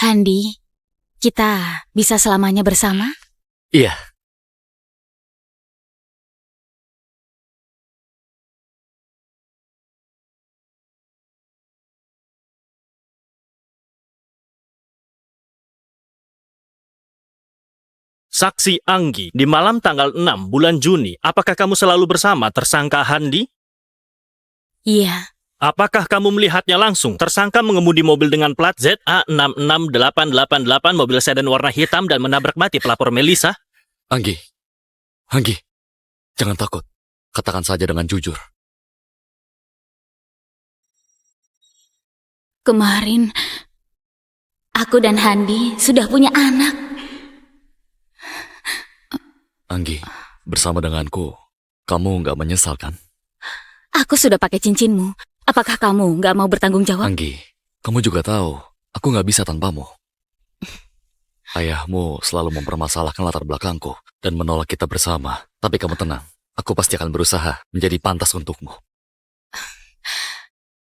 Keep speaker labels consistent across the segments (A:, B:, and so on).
A: Handi, kita bisa selamanya bersama?
B: Iya.
C: Saksi Anggi, di malam tanggal 6 bulan Juni, apakah kamu selalu bersama tersangka Handi?
A: Iya.
C: Apakah kamu melihatnya langsung? Tersangka mengemudi mobil dengan plat ZA66888, mobil sedan warna hitam dan menabrak mati pelapor Melisa.
B: Anggi, jangan takut. Katakan saja dengan jujur.
A: Kemarin, aku dan Handi sudah punya anak.
B: Anggi, bersama denganku, kamu nggak menyesal kan?
A: Aku sudah pakai cincinmu. Apakah kamu nggak mau bertanggung jawab?
B: Anggi, kamu juga tahu, aku nggak bisa tanpamu. Ayahmu selalu mempermasalahkan latar belakangku dan menolak kita bersama. Tapi kamu tenang, aku pasti akan berusaha menjadi pantas untukmu.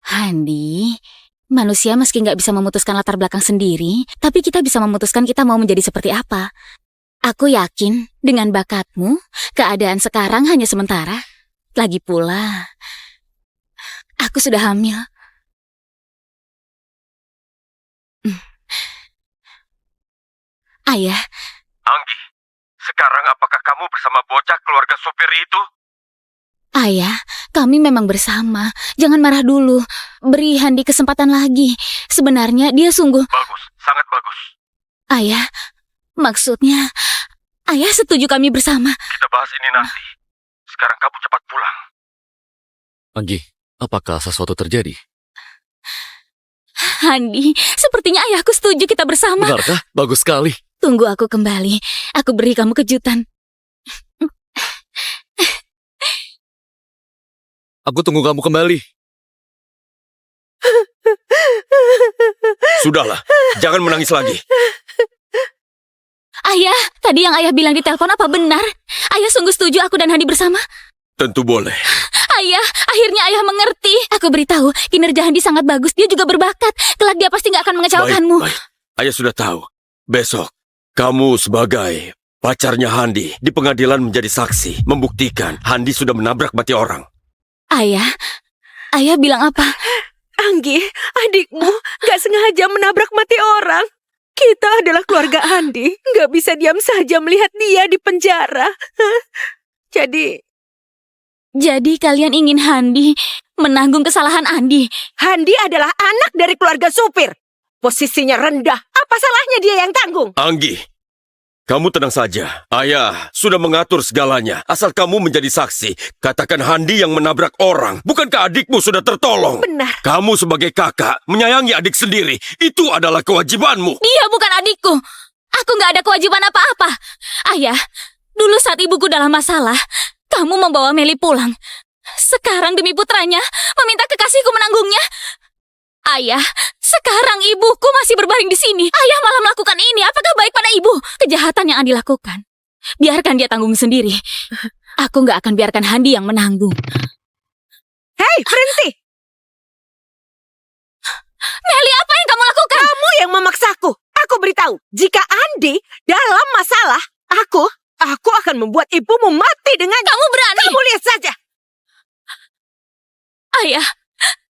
A: Handi, manusia meski nggak bisa memutuskan latar belakang sendiri, tapi kita bisa memutuskan kita mau menjadi seperti apa. Aku yakin dengan bakatmu, keadaan sekarang hanya sementara. Lagi pula, aku sudah hamil. Ayah.
D: Anggi, sekarang apakah kamu bersama bocah keluarga supir itu?
A: Ayah, kami memang bersama. Jangan marah dulu. Beri Handi kesempatan lagi. Sebenarnya dia sungguh...
D: Bagus, sangat bagus.
A: Ayah, maksudnya... Ayah setuju kami bersama.
D: Kita bahas ini nanti. Sekarang kamu cepat pulang.
B: Anggi, apakah sesuatu terjadi?
A: Handi, sepertinya ayahku setuju kita bersama.
B: Benarkah? Bagus sekali.
A: Tunggu aku kembali. Aku beri kamu kejutan.
B: Aku tunggu kamu kembali.
D: Sudahlah, jangan menangis lagi.
A: Ayah, tadi yang ayah bilang di telepon apa benar? Ayah sungguh setuju aku dan Handi bersama?
D: Tentu boleh.
A: Ayah, akhirnya ayah mengerti. Aku beritahu, kinerja Handi sangat bagus. Dia juga berbakat. Kelak dia pasti nggak akan mengecewakanmu.
D: Baik. Ayah sudah tahu. Besok, kamu sebagai pacarnya Handi di pengadilan menjadi saksi, membuktikan Handi sudah menabrak mati orang.
A: Ayah bilang apa?
E: Anggi, adikmu gak sengaja menabrak mati orang. Kita adalah keluarga Handi, gak bisa diam saja melihat dia di penjara.
A: Jadi kalian ingin Handi menanggung kesalahan Andi?
E: Handi adalah anak dari keluarga supir. Posisinya rendah, apa salahnya dia yang tanggung?
D: Anggi, kamu tenang saja. Ayah sudah mengatur segalanya. Asal kamu menjadi saksi, katakan Handi yang menabrak orang. Bukankah adikmu sudah tertolong?
E: Benar.
D: Kamu sebagai kakak menyayangi adik sendiri. Itu adalah kewajibanmu.
A: Dia bukan adikku. Aku nggak ada kewajiban apa-apa. Ayah, dulu saat ibuku dalam masalah, kamu membawa Meli pulang. Sekarang demi putranya, meminta kekasihku menanggungnya. Ayah, sekarang ibuku masih berbaring di sini. Ayah malah melakukan ini. Apakah baik pada ibu? Kejahatan yang Andi lakukan, biarkan dia tanggung sendiri. Aku nggak akan biarkan Handi yang menanggung.
E: Hei, berhenti!
A: Meli, apa yang kamu lakukan?
E: Kamu yang memaksaku. Aku beritahu, jika Andi dalam masalah, aku akan membuat ibumu mati dengan...
A: Kamu berani?
E: Kamu lihat saja.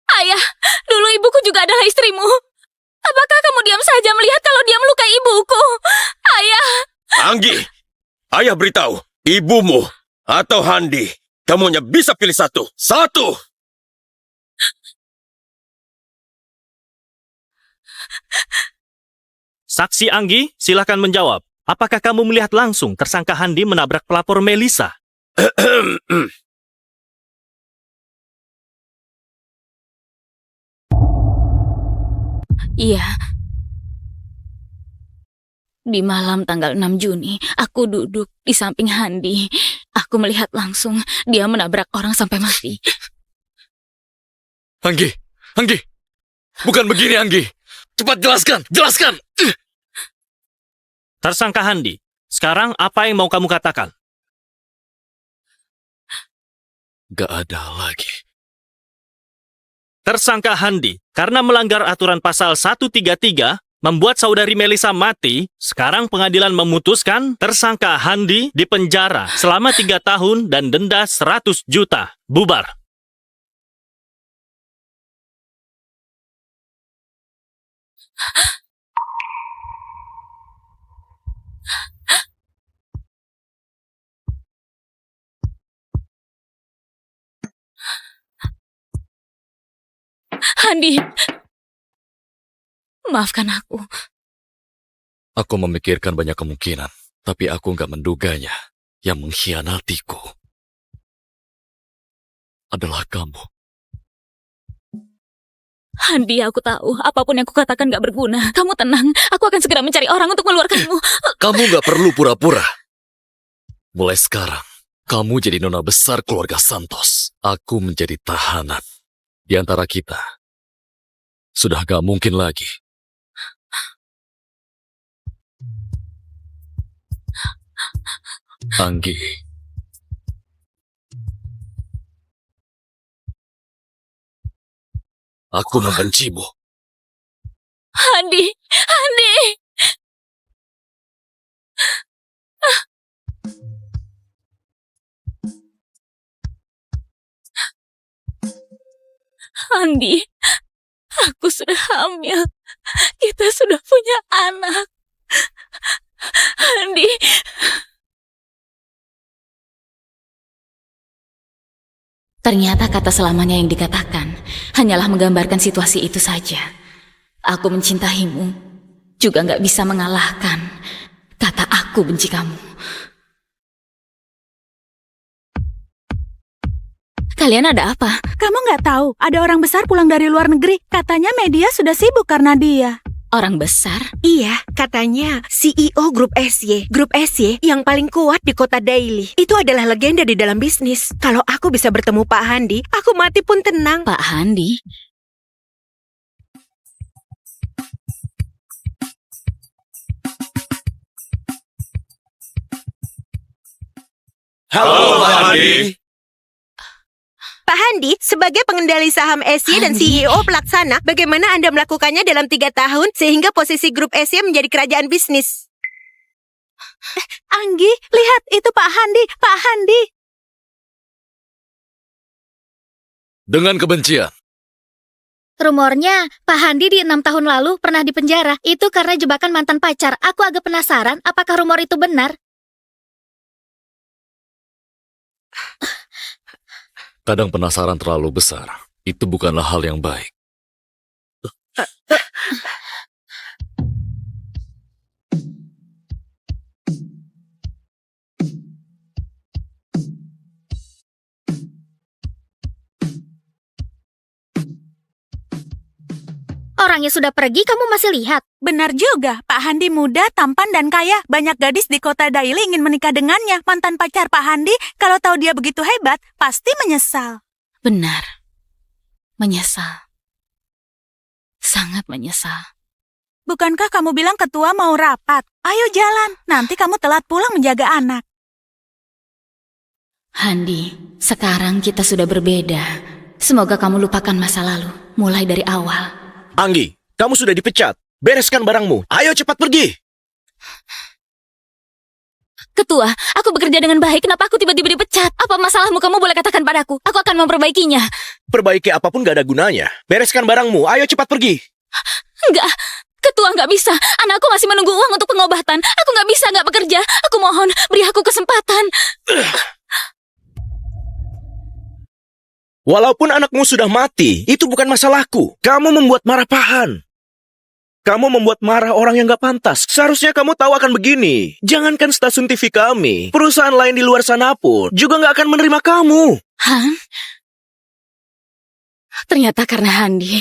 A: Ayah, dulu ibuku juga adalah istrimu. Apakah kamu diam saja melihat kalau dia melukai ibuku? Ayah.
D: Anggi, ayah beritahu, ibumu atau Handi, kamu hanya bisa pilih satu. Satu!
C: Saksi Anggi, silakan menjawab. Apakah kamu melihat langsung tersangka Handi menabrak pelapor Melisa?
A: Iya. Di malam tanggal 6 Juni, aku duduk di samping Handi. Aku melihat langsung dia menabrak orang sampai mati.
B: Anggi, bukan begini Anggi. Cepat jelaskan.
C: Tersangka Handi, sekarang apa yang mau kamu katakan?
B: Gak ada lagi.
C: Tersangka Handi, karena melanggar aturan pasal 133, membuat saudari Melisa mati, sekarang pengadilan memutuskan tersangka Handi dipenjara selama 3 tahun dan denda 100 juta. Bubar.
A: Handi, maafkan aku.
B: Aku memikirkan banyak kemungkinan, tapi aku nggak menduganya. Yang mengkhianatiku adalah kamu.
A: Handi, aku tahu apapun yang kukatakan gak berguna. Kamu tenang, aku akan segera mencari orang untuk mengeluarkanmu.
B: Kamu nggak perlu pura-pura. Mulai sekarang, kamu jadi nona besar keluarga Santos. Aku menjadi tahanan. Di antara kita, sudah gak mungkin lagi. Anggi. Aku membencimu.
A: Handi, Handi. Handi, aku sudah hamil. Kita sudah punya anak. Handi. Ternyata kata selamanya yang dikatakan hanyalah menggambarkan situasi itu saja. Aku mencintaimu juga gak bisa mengalahkan kata aku benci kamu. Kalian ada apa?
E: Kamu nggak tahu, ada orang besar pulang dari luar negeri. Katanya media sudah sibuk karena dia.
A: Orang besar?
E: Iya, katanya CEO Grup SY. Grup SY yang paling kuat di kota Daily. Itu adalah legenda di dalam bisnis. Kalau aku bisa bertemu Pak Handi, aku mati pun tenang.
A: Pak Handi?
D: Halo, Pak Handi.
E: Pak Handi, sebagai pengendali saham SY dan
A: Handi.
E: CEO pelaksana, bagaimana Anda melakukannya dalam 3 tahun sehingga posisi grup SY menjadi kerajaan bisnis? Anggi, lihat itu Pak Handi, Pak Handi.
B: Dengan kebencian.
F: Rumornya, Pak Handi di 6 tahun lalu pernah dipenjara. Itu karena jebakan mantan pacar. Aku agak penasaran apakah rumor itu benar.
B: Kadang penasaran terlalu besar. Itu bukanlah hal yang baik.
F: Orangnya sudah pergi, kamu masih lihat?
E: Benar juga, Pak Handi muda, tampan dan kaya. Banyak gadis di kota Daily ingin menikah dengannya. Mantan pacar Pak Handi, kalau tahu dia begitu hebat, pasti menyesal.
A: Benar. Menyesal. Sangat menyesal.
E: Bukankah kamu bilang ketua mau rapat? Ayo jalan, nanti kamu telat pulang menjaga anak.
A: Handi, sekarang kita sudah berbeda. Semoga kamu lupakan masa lalu, mulai dari awal.
G: Anggi, kamu sudah dipecat. Bereskan barangmu. Ayo cepat pergi.
A: Ketua, aku bekerja dengan baik. Kenapa aku tiba-tiba dipecat? Apa masalahmu? Kamu boleh katakan padaku. Aku akan memperbaikinya.
G: Perbaiki apapun gak ada gunanya. Bereskan barangmu. Ayo cepat pergi.
A: Enggak, Ketua nggak bisa. Anakku masih menunggu uang untuk pengobatan. Aku nggak bisa nggak bekerja. Aku mohon, beri aku kesempatan.
G: Walaupun anakmu sudah mati, itu bukan masalahku. Kamu membuat marah Pahan. Kamu membuat marah orang yang gak pantas. Seharusnya kamu tahu akan begini. Jangankan stasiun TV kami, perusahaan lain di luar sana pun juga gak akan menerima kamu.
A: Han? Ternyata karena Handi.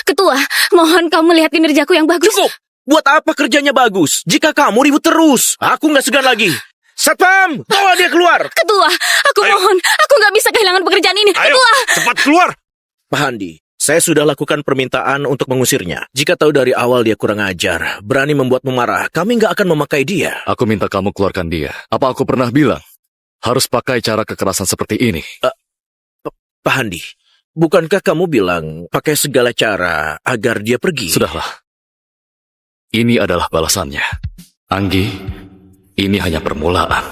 A: Ketua, mohon kamu lihat kinerjaku yang bagus.
G: Cukup! Buat apa kerjanya bagus jika kamu ribut terus? Aku gak segan lagi. Satpam, bawa dia keluar.
A: Ketua, aku mohon. Aku nggak bisa kehilangan pekerjaan ini.
G: Ayo,
A: Ketua!
G: cepat keluar. Pak Handi, saya sudah lakukan permintaan untuk mengusirnya. Jika tahu dari awal dia kurang ajar, berani membuatmu marah, kami nggak akan memakai dia.
B: Aku minta kamu keluarkan dia. Apa aku pernah bilang harus pakai cara kekerasan seperti ini?
G: Pak Handi, bukankah kamu bilang pakai segala cara agar dia pergi?
B: Sudahlah. Ini adalah balasannya. Anggi, ini hanya permulaan.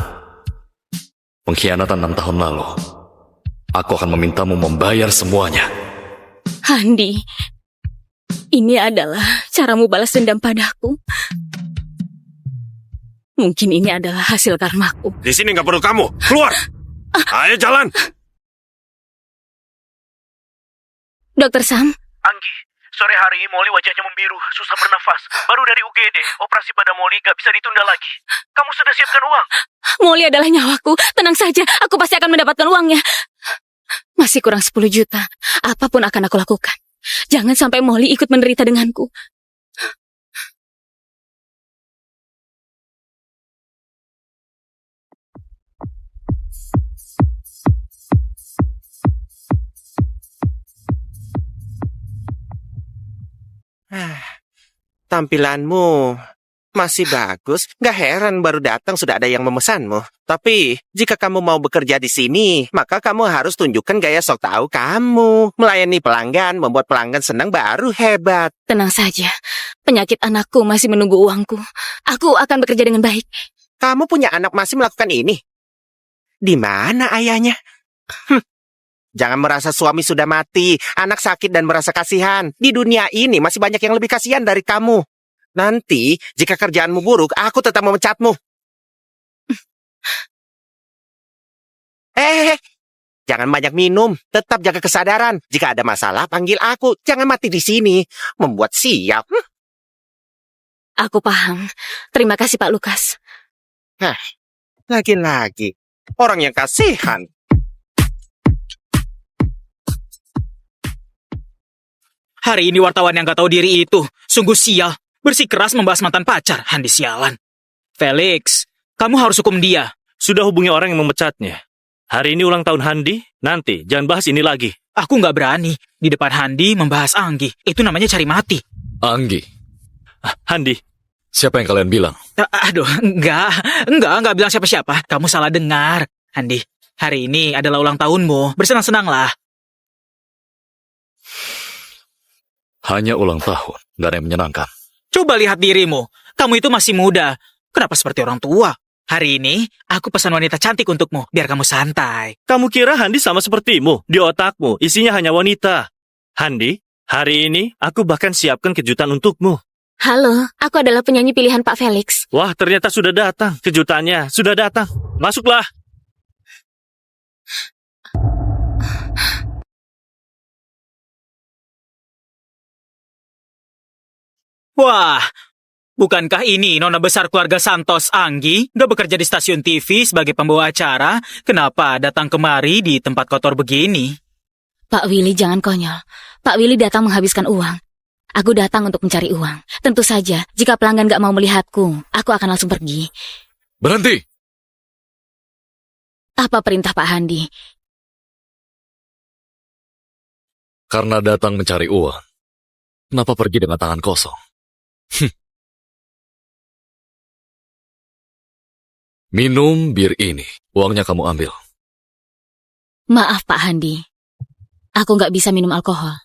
B: Pengkhianatan 6 tahun lalu. Aku akan memintamu membayar semuanya.
A: Handi, ini adalah caramu balas dendam padaku. Mungkin ini adalah hasil karmaku.
D: Di sini nggak perlu kamu. Keluar. Ayo jalan.
A: Dokter Sam,
H: Anggi, sore hari Molly wajahnya membiru, susah bernafas. Baru dari UGD, operasi pada Molly gak bisa ditunda lagi. Kamu sudah siapkan uang?
A: Molly adalah nyawaku. Tenang saja, aku pasti akan mendapatkan uangnya. Masih kurang 10 juta. Apapun akan aku lakukan. Jangan sampai Molly ikut menderita denganku.
H: Tampilanmu masih bagus. Gak heran baru datang sudah ada yang memesanmu. Tapi, jika kamu mau bekerja di sini, maka kamu harus tunjukkan gaya sok tahu kamu. Melayani pelanggan, membuat pelanggan senang baru hebat.
A: Tenang saja. Penyakit anakku masih menunggu uangku. Aku akan bekerja dengan baik.
H: Kamu punya anak masih melakukan ini? Di mana ayahnya? Jangan merasa suami sudah mati, anak sakit dan merasa kasihan. Di dunia ini masih banyak yang lebih kasihan dari kamu. Nanti, jika kerjaanmu buruk, aku tetap memecatmu. Jangan banyak minum. Tetap jaga kesadaran. Jika ada masalah, panggil aku. Jangan mati di sini. Membuat siap.
A: Aku paham. Terima kasih, Pak Lukas.
H: Lagi-lagi. Orang yang kasihan.
I: Hari ini wartawan yang gak tahu diri itu sungguh sial. Bersikeras membahas mantan pacar, Handi sialan. Felix, kamu harus hukum dia.
C: Sudah hubungi orang yang memecatnya. Hari ini ulang tahun Handi, nanti jangan bahas ini lagi.
I: Aku gak berani di depan Handi membahas Anggi. Itu namanya cari mati.
B: Anggi,
C: Handi,
B: siapa yang kalian bilang?
I: Aduh, enggak bilang siapa-siapa. Kamu salah dengar. Handi, hari ini adalah ulang tahunmu. Bersenang-senanglah.
B: Hanya ulang tahun, gak ada yang menyenangkan.
I: Coba lihat dirimu. Kamu itu masih muda. Kenapa seperti orang tua? Hari ini, aku pesan wanita cantik untukmu, biar kamu santai.
C: kamu kira Handi sama sepertimu? Di otakmu, isinya hanya wanita. Handi, hari ini aku bahkan siapkan kejutan untukmu.
A: Halo, aku adalah penyanyi pilihan Pak Felix.
C: Wah, ternyata sudah datang. Kejutannya sudah datang. Masuklah.
I: Wah, bukankah ini nona besar keluarga Santos Anggi? Udah bekerja di stasiun TV sebagai pembawa acara. Kenapa datang kemari di tempat kotor begini?
A: Pak Willy, jangan konyol. Pak Willy datang menghabiskan uang. Aku datang untuk mencari uang. Tentu saja, jika pelanggan gak mau melihatku, aku akan langsung pergi.
B: Berhenti!
A: Apa perintah Pak Handi?
B: Karena datang mencari uang. Kenapa pergi dengan tangan kosong? Minum bir ini. Uangnya kamu ambil.
A: Maaf Pak Handi. Aku gak bisa minum alkohol.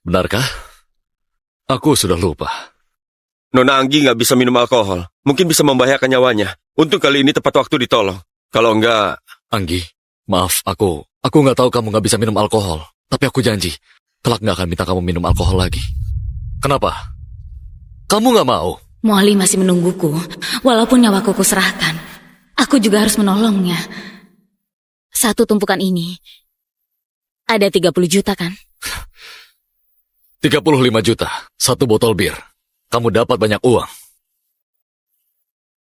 B: Benarkah? Aku sudah lupa.
D: Nona Anggi nggak bisa minum alkohol. Mungkin bisa membahayakan nyawanya. Untung kali ini tepat waktu ditolong. Kalau enggak...
B: Anggi, maaf, aku nggak tahu kamu nggak bisa minum alkohol. Tapi aku janji, kelak nggak akan minta kamu minum alkohol lagi. Kenapa? Kamu nggak mau?
A: Molly masih menungguku, walaupun nyawaku kuserahkan. Aku juga harus menolongnya. Satu tumpukan ini, ada 30 juta kan?
B: 35 juta, satu botol bir. Kamu dapat banyak uang.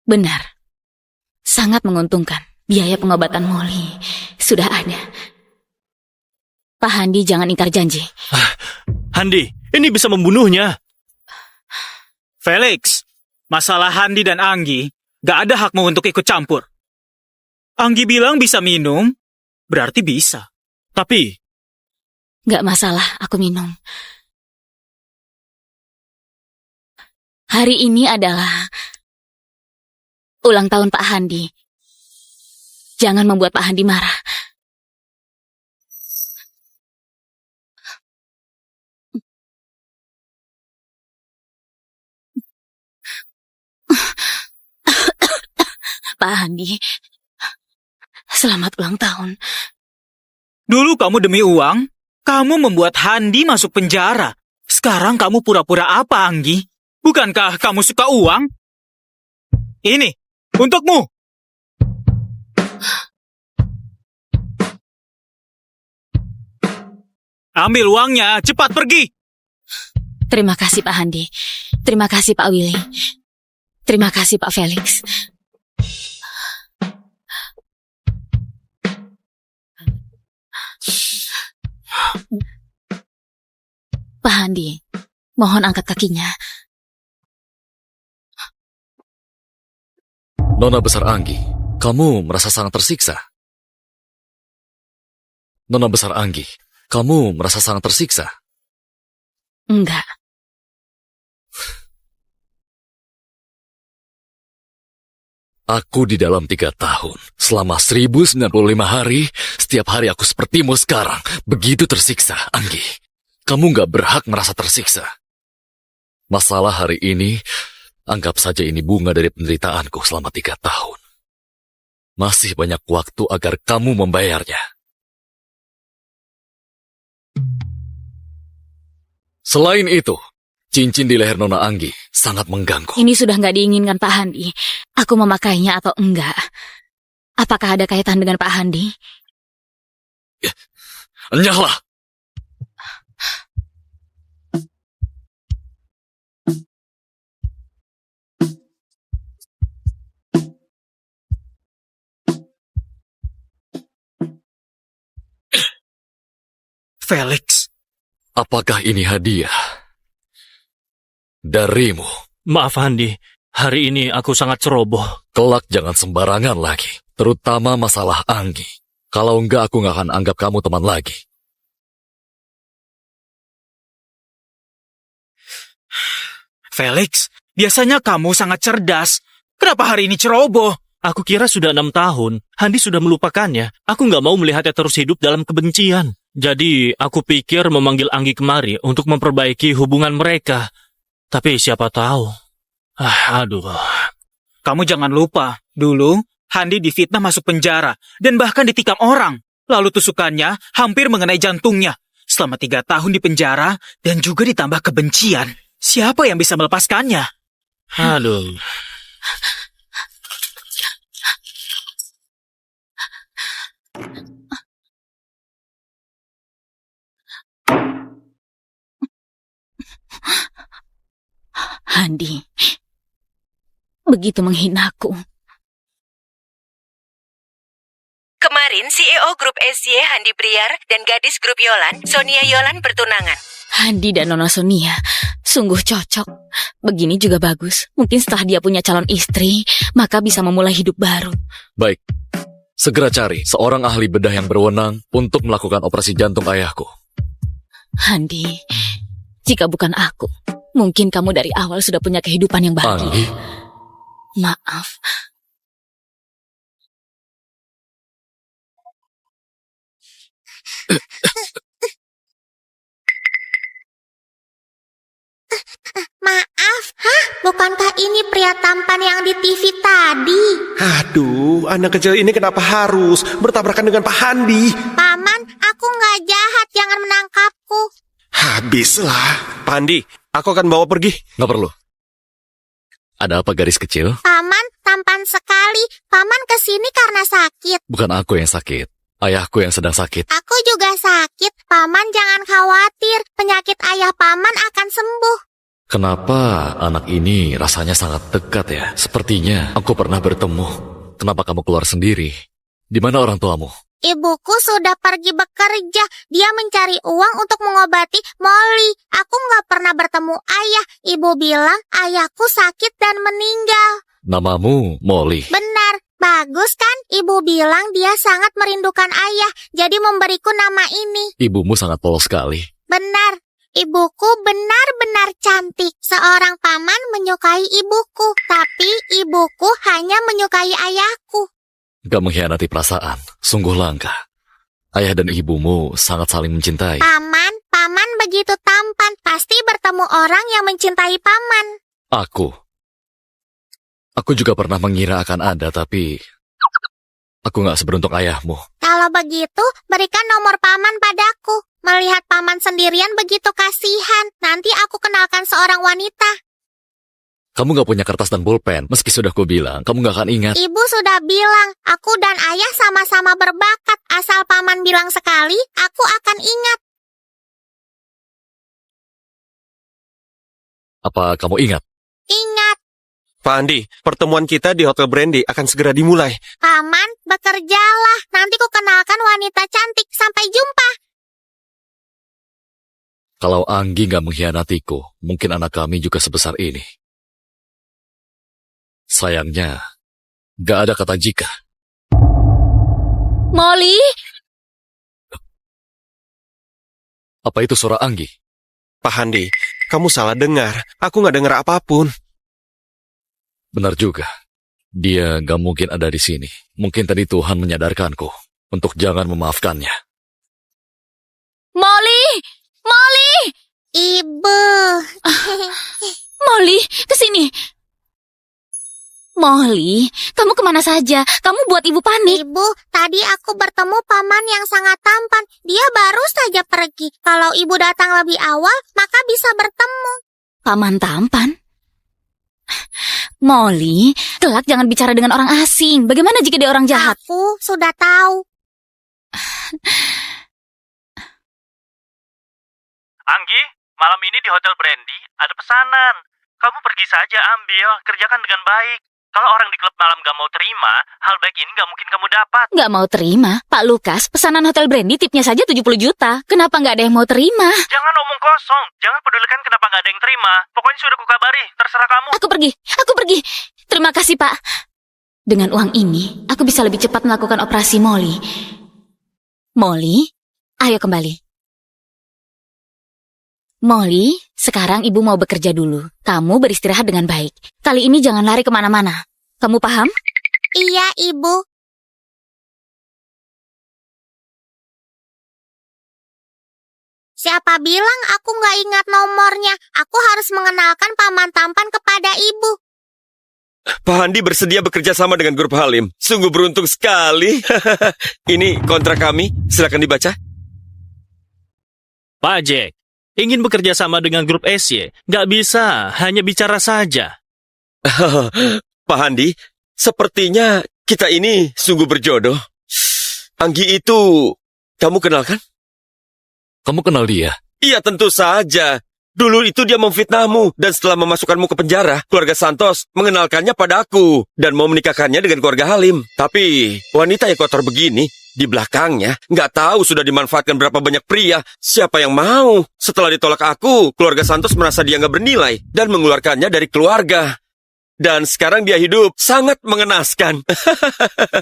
A: Benar. Sangat menguntungkan. Biaya pengobatan Molly sudah ada. Pak Handi, jangan ingkar janji.
C: Handi, ini bisa membunuhnya.
I: Felix, masalah Handi dan Anggi, gak ada hakmu untuk ikut campur. Anggi bilang bisa minum, berarti bisa.
C: Tapi,
A: Gak masalah, aku minum. Hari ini adalah ulang tahun Pak Handi. Jangan membuat Pak Handi marah. Pak Handi. Selamat ulang tahun.
I: Dulu kamu demi uang, kamu membuat Handi masuk penjara. Sekarang kamu pura-pura apa, Anggi? Bukankah kamu suka uang? Ini, untukmu. Ambil uangnya, cepat pergi.
A: Terima kasih Pak Handi. Terima kasih Pak Willy. Terima kasih Pak Felix. Pak Handi, mohon angkat kakinya.
B: Nona besar Anggi, kamu merasa sangat tersiksa? Nona besar Anggi, kamu merasa sangat tersiksa?
A: Enggak.
B: Aku di dalam 3 tahun, selama 1095 hari, setiap hari aku sepertimu sekarang, begitu tersiksa, Anggi. Kamu gak berhak merasa tersiksa. Masalah hari ini, anggap saja ini bunga dari penderitaanku selama 3 tahun. Masih banyak waktu agar kamu membayarnya. Selain itu, cincin di leher Nona Anggi sangat mengganggu.
A: Ini sudah nggak diinginkan Pak Handi. Aku memakainya atau enggak? Apakah ada kaitan dengan Pak Handi?
B: Enyahlah!
I: Felix.
B: Apakah ini hadiah darimu?
C: Maaf Handi, hari ini aku sangat ceroboh.
B: Kelak jangan sembarangan lagi, terutama masalah Anggi. Kalau enggak, aku nggak akan anggap kamu teman lagi.
I: Felix, biasanya kamu sangat cerdas. Kenapa hari ini ceroboh?
C: Aku kira sudah 6 tahun, Handi sudah melupakannya. Aku nggak mau melihatnya terus hidup dalam kebencian. Jadi, aku pikir memanggil Anggi kemari untuk memperbaiki hubungan mereka. Tapi siapa tahu. Aduh.
I: Kamu jangan lupa, dulu Handi difitnah masuk penjara dan bahkan ditikam orang. Lalu tusukannya hampir mengenai jantungnya. Selama 3 tahun di penjara dan juga ditambah kebencian. Siapa yang bisa melepaskannya?
C: Aduh.
A: Handi, begitu menghinaku.
E: Kemarin CEO Grup SY Handi Priar dan gadis Grup Yolan, Sonia Yolan bertunangan.
A: Handi dan Nona Sonia sungguh cocok. Begini juga bagus. Mungkin setelah dia punya calon istri, maka bisa memulai hidup baru.
B: Baik, segera cari seorang ahli bedah yang berwenang untuk melakukan operasi jantung ayahku.
A: Handi, jika bukan aku, mungkin kamu dari awal sudah punya kehidupan yang bahagia.
B: Anggi,
A: Maaf.
F: Maaf, bukankah ini pria tampan yang di TV tadi?
J: Aduh, anak kecil ini kenapa harus bertabrakan dengan Pak Handi?
F: Paman, aku nggak jahat, jangan menangkapku.
J: Habislah. Pak Handi, aku akan bawa pergi.
B: nggak perlu. Ada apa garis kecil?
F: Paman, tampan sekali. Paman kesini karena sakit.
B: Bukan aku yang sakit. Ayahku yang sedang sakit.
F: Aku juga sakit. Paman jangan khawatir, penyakit ayah paman akan sembuh.
B: Kenapa anak ini rasanya sangat dekat ya? Sepertinya aku pernah bertemu. Kenapa kamu keluar sendiri? Di mana orang tuamu?
F: Ibuku sudah pergi bekerja. Dia mencari uang untuk mengobati Molly. Aku nggak pernah bertemu ayah. Ibu bilang ayahku sakit dan meninggal.
B: Namamu Molly.
F: Benar, bagus kan? Ibu bilang dia sangat merindukan ayah, jadi memberiku nama ini.
B: Ibumu sangat polos sekali.
F: Benar, ibuku benar-benar cantik. Seorang paman menyukai ibuku, tapi ibuku hanya menyukai ayahku.
B: Gak mengkhianati perasaan, sungguh langka. Ayah dan ibumu sangat saling mencintai.
F: Paman begitu tampan, pasti bertemu orang yang mencintai paman.
B: Aku juga pernah mengira akan ada, tapi aku nggak seberuntung ayahmu.
F: Kalau begitu, berikan nomor paman padaku. Melihat paman sendirian begitu kasihan. Nanti aku kenalkan seorang wanita.
B: Kamu nggak punya kertas dan pulpen. Meski sudah kubilang, kamu nggak akan ingat.
F: Ibu sudah bilang, aku dan ayah sama-sama berbakat. Asal paman bilang sekali, aku akan ingat.
B: Apa kamu ingat?
F: Ingat,
J: Pak Andi, pertemuan kita di Hotel Brandy akan segera dimulai.
F: paman, bekerjalah. Nanti ku kenalkan wanita cantik. Sampai jumpa.
B: Kalau Anggi nggak mengkhianatiku, mungkin anak kami juga sebesar ini. Sayangnya, nggak ada kata jika.
A: Molly,
B: Apa itu suara Anggi?
J: Pak Andi, kamu salah dengar. Aku nggak dengar apapun.
B: Benar juga. Dia nggak mungkin ada di sini. Mungkin tadi Tuhan menyadarkanku untuk jangan memaafkannya.
A: Molly, Molly,
F: Ibu.
A: Molly, kesini. Molly, kamu kemana saja? Kamu buat ibu panik.
F: Ibu, tadi aku bertemu paman yang sangat tampan. Dia baru saja pergi. Kalau ibu datang lebih awal, maka bisa bertemu.
A: Paman tampan? Molly, kelak jangan bicara dengan orang asing. Bagaimana jika dia orang jahat?
F: Aku sudah tahu.
C: Anggi, malam ini di Hotel Brandy ada pesanan. Kamu pergi saja ambil, kerjakan dengan baik. Kalau orang di klub malam gak mau terima, hal baik ini gak mungkin kamu dapat.
A: Nggak mau terima? Pak Lukas, pesanan Hotel Brandy tipnya saja 70 juta. Kenapa nggak ada yang mau terima?
C: Jangan omong kosong, jangan pedulikan kenapa gak ada yang terima. Pokoknya sudah kukabari, terserah kamu.
A: Aku pergi. Terima kasih, Pak. Dengan uang ini, aku bisa lebih cepat melakukan operasi Molly. Molly, ayo kembali. Molly, sekarang ibu mau bekerja dulu. Kamu beristirahat dengan baik. Kali ini jangan lari kemana-mana. Kamu paham?
F: Iya, Ibu. Siapa bilang aku nggak ingat nomornya? Aku harus mengenalkan paman tampan kepada Ibu.
D: Pak Andi bersedia bekerja sama dengan Grup Halim. Sungguh beruntung sekali. Ini kontrak kami, silakan dibaca.
C: Pak Jack, ingin bekerja sama dengan grup SY, nggak bisa, hanya bicara saja.
D: Pak Andi, sepertinya kita ini sungguh berjodoh. Anggi itu, kamu kenal kan?
B: Kamu kenal dia?
D: Iya, tentu saja. Dulu itu dia memfitnahmu, dan setelah memasukkanmu ke penjara, keluarga Santos mengenalkannya padaku, dan mau menikahkannya dengan keluarga Halim. Tapi, wanita yang kotor begini, di belakangnya, nggak tahu sudah dimanfaatkan berapa banyak pria. Siapa yang mau? Setelah ditolak aku, keluarga Santos merasa dia nggak bernilai, dan mengeluarkannya dari keluarga. Dan sekarang dia hidup sangat mengenaskan.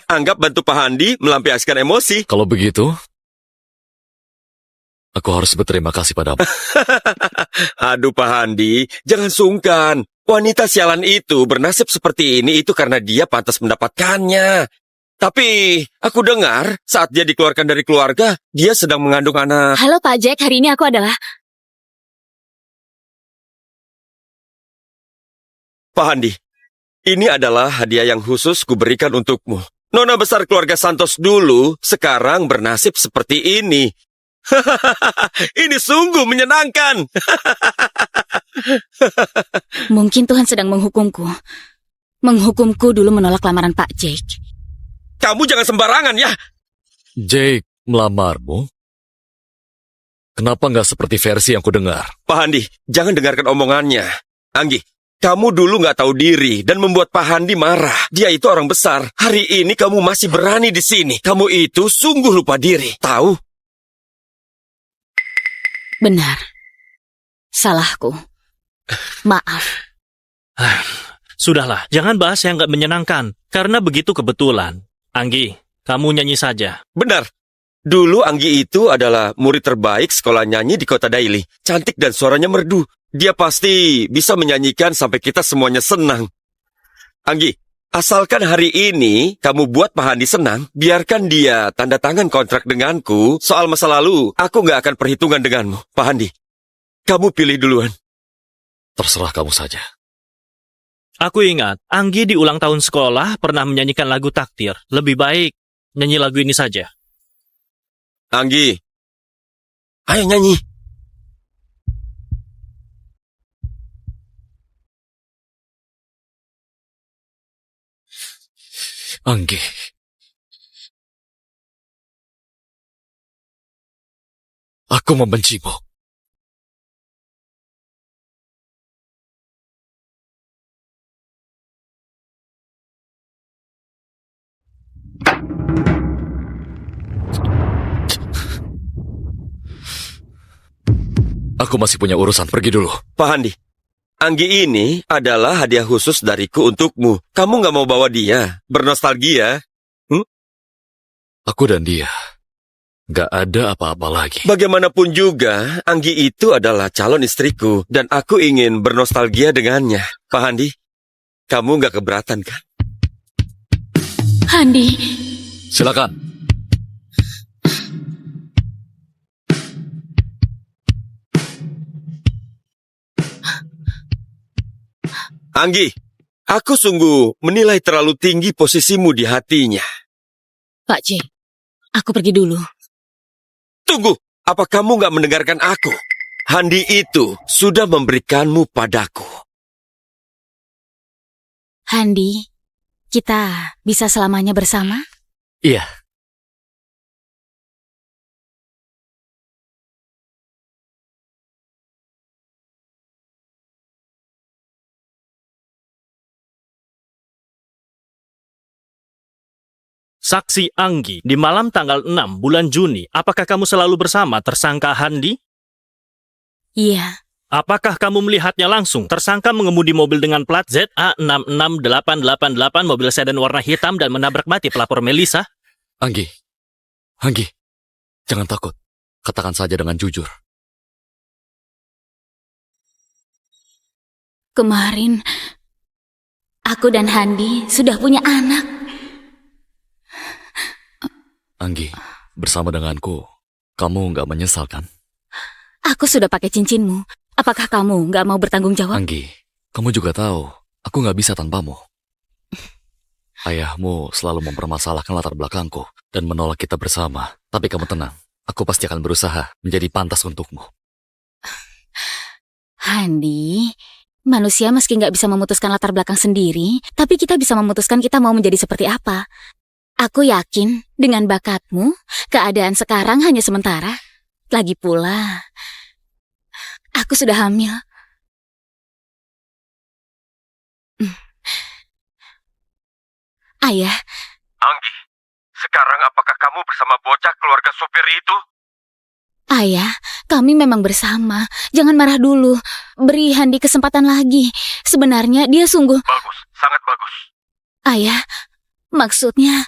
D: Anggap bantu Pak Handi melampiaskan emosi.
B: Kalau begitu, aku harus berterima kasih padamu.
D: Aduh Pak Handi, jangan sungkan. Wanita sialan itu bernasib seperti ini itu karena dia pantas mendapatkannya. Tapi aku dengar saat dia dikeluarkan dari keluarga, dia sedang mengandung anak.
A: Halo Pak Jack, hari ini aku adalah...
D: Pak Handi, ini adalah hadiah yang khusus kuberikan untukmu. Nona besar keluarga Santos dulu, sekarang bernasib seperti ini. Ini sungguh menyenangkan.
A: Mungkin Tuhan sedang menghukumku. Menghukumku dulu menolak lamaran Pak Jack.
D: Kamu jangan sembarangan ya.
B: Jake melamarmu? Kenapa nggak seperti versi yang kudengar?
D: Pak Handi, jangan dengarkan omongannya. Anggi, kamu dulu nggak tahu diri dan membuat Pak Handi marah. Dia itu orang besar. Hari ini kamu masih berani di sini. Kamu itu sungguh lupa diri. Tahu?
A: Benar. Salahku. Maaf.
C: Sudahlah, jangan bahas yang nggak menyenangkan, karena begitu kebetulan. Anggi, kamu nyanyi saja.
D: Benar. Dulu Anggi itu adalah murid terbaik sekolah nyanyi di kota Daily. Cantik dan suaranya merdu. Dia pasti bisa menyanyikan sampai kita semuanya senang. Anggi, asalkan hari ini kamu buat Pak Handi senang, biarkan dia tanda tangan kontrak denganku. Soal masa lalu, aku nggak akan perhitungan denganmu. Pak Handi, kamu pilih duluan.
B: Terserah kamu saja.
C: Aku ingat, Anggi di ulang tahun sekolah pernah menyanyikan lagu takdir. Lebih baik nyanyi lagu ini saja.
D: Anggi, ayo nyanyi.
B: Anggi. Aku membencimu. Aku masih punya urusan, pergi dulu.
D: Pak Handi, Anggi ini adalah hadiah khusus dariku untukmu. Kamu nggak mau bawa dia? Bernostalgia?
B: Aku dan dia gak ada apa-apa lagi.
D: Bagaimanapun juga, Anggi itu adalah calon istriku. Dan aku ingin bernostalgia dengannya. Pak Handi, kamu nggak keberatan kan?
A: Handi,
B: Silakan.
D: Anggi, aku sungguh menilai terlalu tinggi posisimu di hatinya.
A: Pak J, aku pergi dulu.
D: Tunggu, apa kamu nggak mendengarkan aku? Handi itu sudah memberikanmu padaku.
A: Handi, kita bisa selamanya bersama?
B: Iya.
C: Saksi Anggi, di malam tanggal 6 bulan Juni, apakah kamu selalu bersama tersangka Handi?
A: Iya.
C: Apakah kamu melihatnya langsung? Tersangka mengemudi mobil dengan plat ZA66888, mobil sedan warna hitam dan menabrak mati pelapor Melisa.
B: Anggi. Anggi. Jangan takut. Katakan saja dengan jujur.
A: Kemarin, aku dan Handi sudah punya anak.
B: Anggi, bersama denganku, kamu nggak menyesal kan?
A: Aku sudah pakai cincinmu. Apakah kamu nggak mau bertanggung jawab?
B: Anggi, kamu juga tahu, aku nggak bisa tanpamu. Ayahmu selalu mempermasalahkan latar belakangku dan menolak kita bersama. Tapi kamu tenang, aku pasti akan berusaha menjadi pantas untukmu.
A: Handi, manusia meski nggak bisa memutuskan latar belakang sendiri, tapi kita bisa memutuskan kita mau menjadi seperti apa. Aku yakin dengan bakatmu, keadaan sekarang hanya sementara. Lagi pula, aku sudah hamil. Ayah.
D: Anggi, sekarang apakah kamu bersama bocah keluarga sopir itu?
A: Ayah, kami memang bersama. Jangan marah dulu. Beri Handi kesempatan lagi. Sebenarnya dia sungguh...
D: Bagus, sangat bagus.
A: Ayah, maksudnya...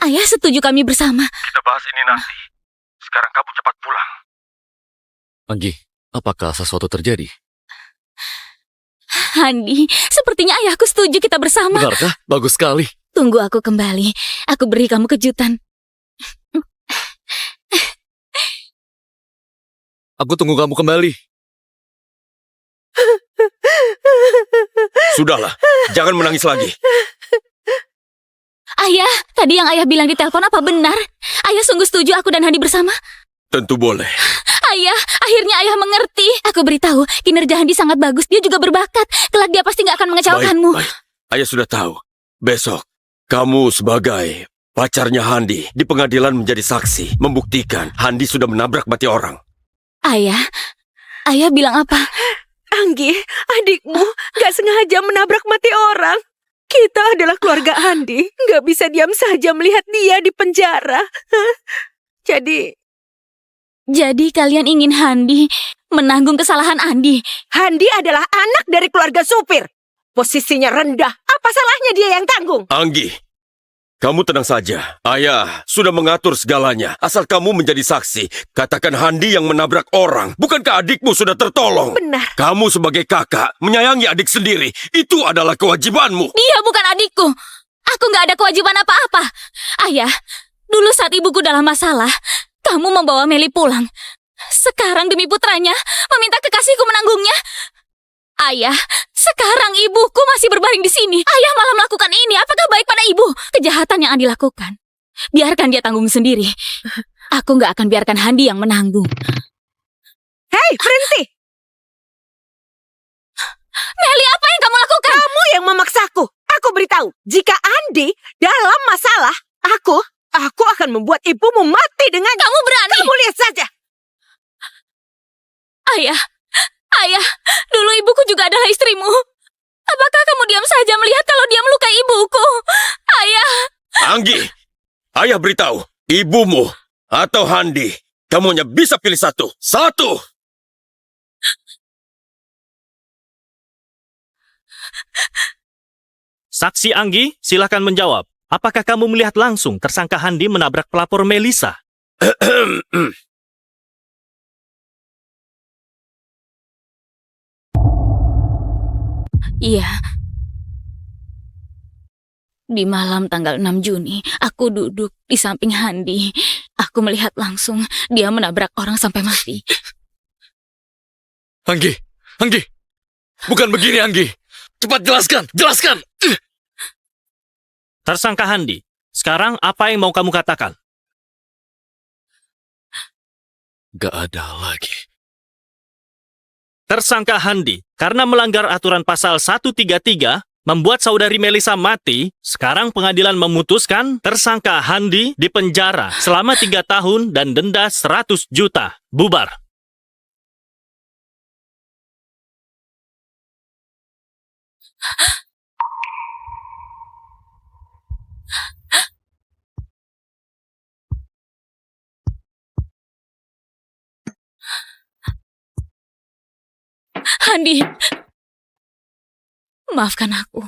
A: Ayah setuju kami bersama.
D: Kita bahas ini nanti. Sekarang kamu cepat pulang.
B: Anggi, apakah sesuatu terjadi?
A: Handi, sepertinya ayahku setuju kita bersama.
B: Benarkah? Bagus sekali.
A: Tunggu aku kembali. Aku beri kamu kejutan.
B: Aku tunggu kamu kembali.
D: Sudahlah, jangan menangis lagi.
A: Ayah, tadi yang ayah bilang di telepon apa benar? Ayah sungguh setuju aku dan Handi bersama?
D: Tentu boleh.
A: Ayah, akhirnya ayah mengerti. Aku beritahu, kinerja Handi sangat bagus. Dia juga berbakat. Kelak dia pasti gak akan mengecewakanmu.
D: Baik. Ayah sudah tahu. Besok, kamu sebagai pacarnya Handi di pengadilan menjadi saksi, membuktikan Handi sudah menabrak mati orang.
A: Ayah bilang apa?
E: Anggi, adikmu gak sengaja menabrak mati orang. Kita adalah keluarga Handi, gak bisa diam saja melihat dia di penjara. Jadi
A: kalian ingin Handi menanggung kesalahan Andi?
E: Handi adalah anak dari keluarga supir. Posisinya rendah, apa salahnya dia yang tanggung?
D: Anggi, kamu tenang saja. Ayah sudah mengatur segalanya. Asal kamu menjadi saksi, katakan Handi yang menabrak orang. Bukankah adikmu sudah tertolong?
E: Benar.
D: Kamu sebagai kakak, menyayangi adik sendiri. Itu adalah kewajibanmu.
A: Dia bukan adikku. Aku gak ada kewajiban apa-apa. Ayah, dulu saat ibuku dalam masalah, kamu membawa Meli pulang. Sekarang demi putranya, meminta kekasihku menanggungnya. Ayah, sekarang Sekarang ibuku masih berbaring di sini. Ayah malah melakukan ini. Apakah baik pada ibu? Kejahatan yang Andi lakukan, biarkan dia tanggung sendiri. Aku nggak akan biarkan Handi yang menanggung.
E: Hei, berhenti!
A: Meli, apa yang kamu lakukan?
E: Kamu yang memaksaku. Aku beritahu, jika Andi dalam masalah, aku akan membuat ibumu mati dengan...
A: Kamu berani?
E: Kamu lihat saja.
A: Ayah, dulu ibuku juga adalah istrimu. Apakah kamu diam saja melihat kalau dia melukai ibuku? Ayah.
D: Anggi, ayah beritahu, ibumu atau Handi, kamu hanya bisa pilih satu. Satu!
C: Saksi Anggi, silakan menjawab. Apakah kamu melihat langsung tersangka Handi menabrak pelapor Melisa?
A: Iya. Di malam tanggal 6 Juni, aku duduk di samping Handi. Aku melihat langsung dia menabrak orang sampai mati.
B: Anggi, bukan begini Anggi. Cepat jelaskan.
C: Tersangka Handi, sekarang apa yang mau kamu katakan?
B: Gak ada lagi.
C: Tersangka Handi, karena melanggar aturan pasal 133, membuat saudari Melisa mati, sekarang pengadilan memutuskan tersangka Handi dipenjara selama 3 tahun dan denda 100 juta. Bubar.
A: Handi, maafkan aku.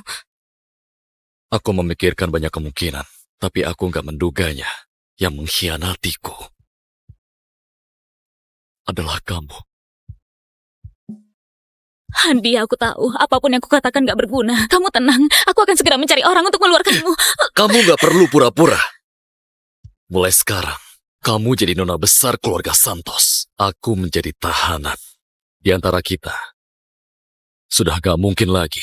B: Aku memikirkan banyak kemungkinan, tapi aku nggak menduganya. Yang mengkhianatiku adalah kamu.
A: Handi, aku tahu apapun yang kukatakan gak berguna. Kamu tenang, aku akan segera mencari orang untuk mengeluarkanmu.
B: Kamu nggak perlu pura-pura. Mulai sekarang, kamu jadi nona besar keluarga Santos. Aku menjadi tahanan. Di antara kita, sudah gak mungkin lagi.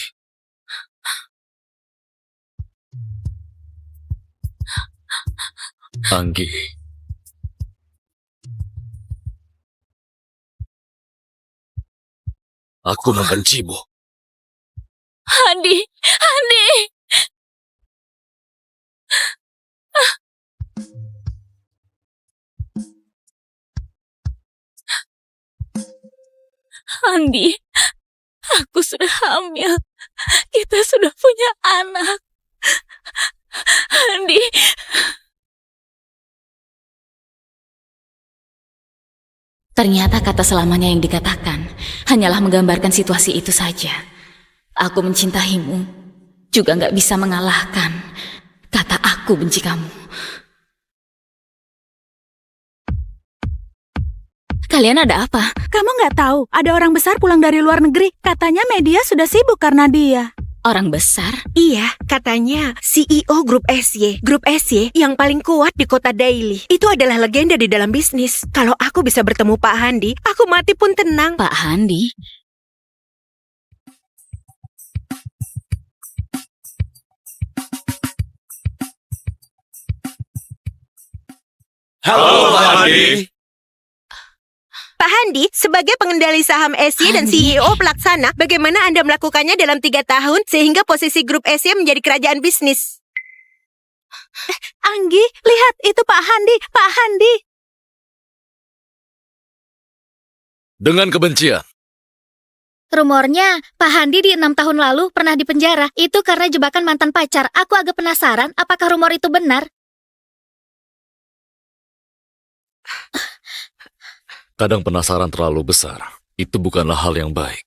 B: Anggi. Aku membencimu.
A: Handi. Handi, aku sudah hamil. Kita sudah punya anak. Handi. Ternyata kata selamanya yang dikatakan hanyalah menggambarkan situasi itu saja. Aku mencintaimu juga gak bisa mengalahkan kata aku benci kamu. Kalian ada apa?
K: Kamu nggak tahu, ada orang besar pulang dari luar negeri. Katanya media sudah sibuk karena dia.
A: Orang besar?
E: Iya, katanya CEO Grup SY. Grup SY yang paling kuat di kota Daily. Itu adalah legenda di dalam bisnis. Kalau aku bisa bertemu Pak Handi, aku mati pun tenang.
A: Pak Handi?
D: Halo, Pak Handi.
E: Pak Handi, sebagai pengendali saham SY dan CEO pelaksana, bagaimana Anda melakukannya dalam 3 tahun sehingga posisi grup SY menjadi kerajaan bisnis?
K: Anggi, lihat itu Pak Handi, Pak Handi.
B: Dengan kebencian.
F: Rumornya, Pak Handi di 6 tahun lalu pernah dipenjara. Itu karena jebakan mantan pacar. Aku agak penasaran apakah rumor itu benar.
B: Kadang penasaran terlalu besar. Itu bukanlah hal yang baik.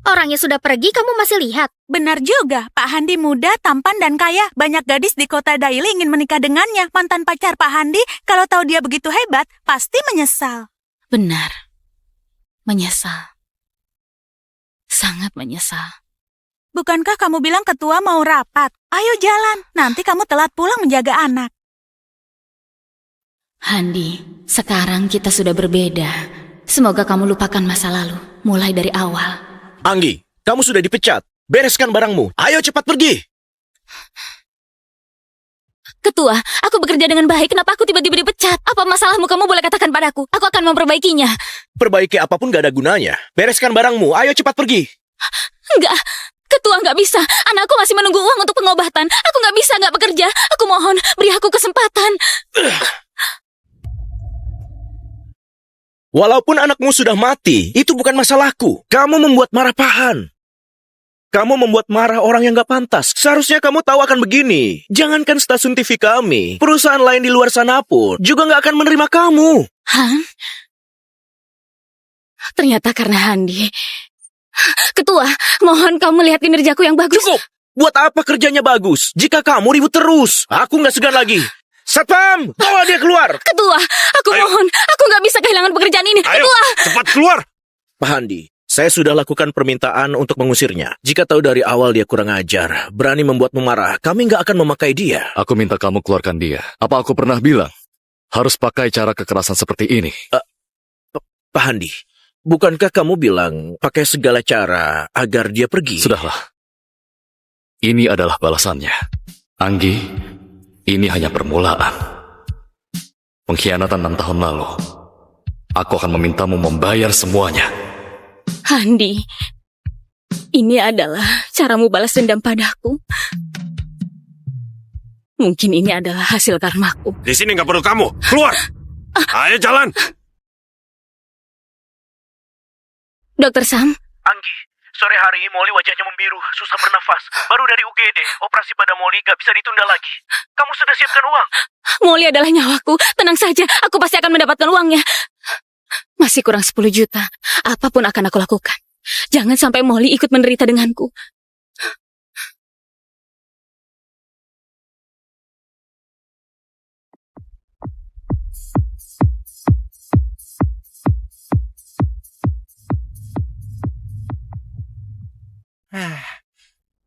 F: Orangnya sudah pergi, kamu masih lihat?
K: Benar juga, Pak Handi muda, tampan dan kaya. Banyak gadis di kota Daily ingin menikah dengannya. Mantan pacar Pak Handi, kalau tahu dia begitu hebat, pasti menyesal.
A: Benar. Menyesal. sangat menyesal.
K: Bukankah kamu bilang ketua mau rapat? Ayo jalan, nanti kamu telat pulang menjaga anak.
A: Handi, sekarang kita sudah berbeda. Semoga kamu lupakan masa lalu, mulai dari awal.
G: Anggi, kamu sudah dipecat. Bereskan barangmu. Ayo cepat pergi.
A: Ketua, aku bekerja dengan baik, kenapa aku tiba-tiba dipecat? Apa masalahmu, kamu boleh katakan padaku. Aku akan memperbaikinya.
G: Perbaiki apapun gak ada gunanya. Bereskan barangmu. Ayo cepat pergi.
A: Enggak, Ketua nggak bisa. Anakku masih menunggu uang untuk pengobatan. Aku nggak bisa nggak bekerja. Aku mohon, beri aku kesempatan.
G: Walaupun anakmu sudah mati, itu bukan masalahku. Kamu membuat marah Pahan. Kamu membuat marah orang yang gak pantas. Seharusnya kamu tahu akan begini. Jangankan stasiun TV kami, perusahaan lain di luar sana pun juga gak akan menerima kamu.
A: Han? Ternyata karena Handi. Ketua, mohon kamu lihat kinerjaku yang bagus.
G: Cukup! Buat apa kerjanya bagus jika kamu ribut terus? Aku gak segan lagi. Satpam, bawa dia keluar.
A: Ketua, aku mohon. Aku nggak bisa kehilangan pekerjaan ini.
J: Ayo,
A: Ketua!
J: cepat keluar.
G: Pak Handi, saya sudah lakukan permintaan untuk mengusirnya. Jika tahu dari awal dia kurang ajar, berani membuatmu marah, kami nggak akan memakai dia.
B: Aku minta kamu keluarkan dia. Apa aku pernah bilang harus pakai cara kekerasan seperti ini?
G: Pak Handi, bukankah kamu bilang pakai segala cara agar dia pergi?
B: Sudahlah. Ini adalah balasannya. Anggi, ini hanya permulaan. Pengkhianatan 6 tahun lalu. Aku akan memintamu membayar semuanya.
A: Handi, ini adalah caramu balas dendam padaku. Mungkin ini adalah hasil karmaku.
J: Di sini nggak perlu kamu. Keluar. Ayo jalan.
A: Dokter Sam,
I: Anggi, sore hari Molly wajahnya membiru, susah bernafas. Baru dari UGD, operasi pada Molly gak bisa ditunda lagi. Kamu sudah siapkan uang?
A: Molly adalah nyawaku. Tenang saja, aku pasti akan mendapatkan uangnya. Masih kurang 10 juta. Apapun akan aku lakukan. Jangan sampai Molly ikut menderita denganku.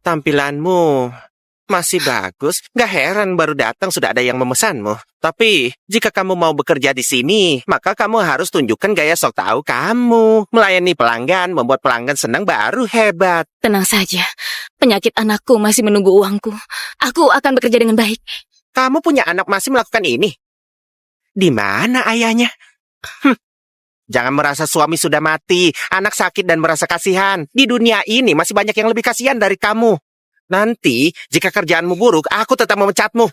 H: Tampilanmu masih bagus. Gak heran baru datang sudah ada yang memesanmu. Tapi, jika kamu mau bekerja di sini, maka kamu harus tunjukkan gaya sok tahu kamu. Melayani pelanggan, membuat pelanggan senang baru hebat.
A: Tenang saja, penyakit anakku masih menunggu uangku. Aku akan bekerja dengan baik.
H: Kamu punya anak masih melakukan ini? Di mana ayahnya? Jangan merasa suami sudah mati, anak sakit dan merasa kasihan. Di dunia ini masih banyak yang lebih kasihan dari kamu. Nanti, jika kerjaanmu buruk, aku tetap memecatmu.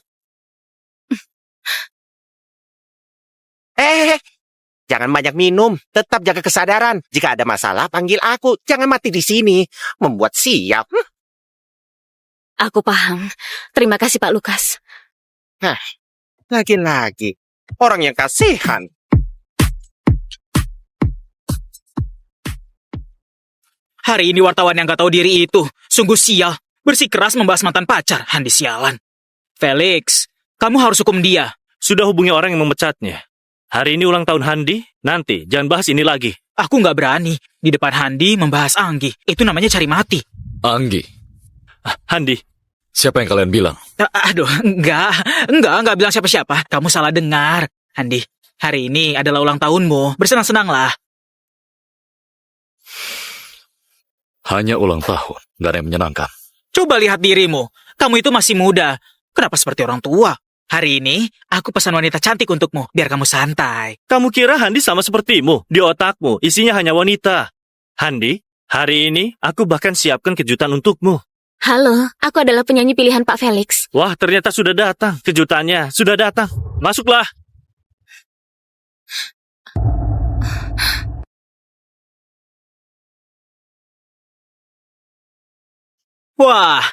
H: Jangan banyak minum. Tetap jaga kesadaran. Jika ada masalah, panggil aku. Jangan mati di sini. Membuat siap.
A: Aku paham. Terima kasih, Pak Lukas.
H: Lagi-lagi. Orang yang kasihan.
I: Hari ini wartawan yang gak tahu diri itu sungguh sial. Bersikeras membahas mantan pacar, Handi sialan. Felix, kamu harus hukum dia.
C: Sudah hubungi orang yang memecatnya. Hari ini ulang tahun Handi, nanti jangan bahas ini lagi.
I: Aku gak berani di depan Handi membahas Anggi. Itu namanya cari mati.
B: Anggi,
C: Handi,
B: siapa yang kalian bilang?
I: Aduh, enggak bilang siapa-siapa. Kamu salah dengar. Handi, hari ini adalah ulang tahunmu. Bersenang-senanglah.
B: Hanya ulang tahun, gak ada yang menyenangkan.
I: Coba lihat dirimu. Kamu itu masih muda. Kenapa seperti orang tua? Hari ini, aku pesan wanita cantik untukmu, biar kamu santai.
C: Kamu kira Handi sama sepertimu? Di otakmu, isinya hanya wanita. Handi, hari ini aku bahkan siapkan kejutan untukmu.
A: Halo, aku adalah penyanyi pilihan Pak Felix.
C: Wah, ternyata sudah datang. Kejutannya sudah datang. Masuklah.
I: Wah,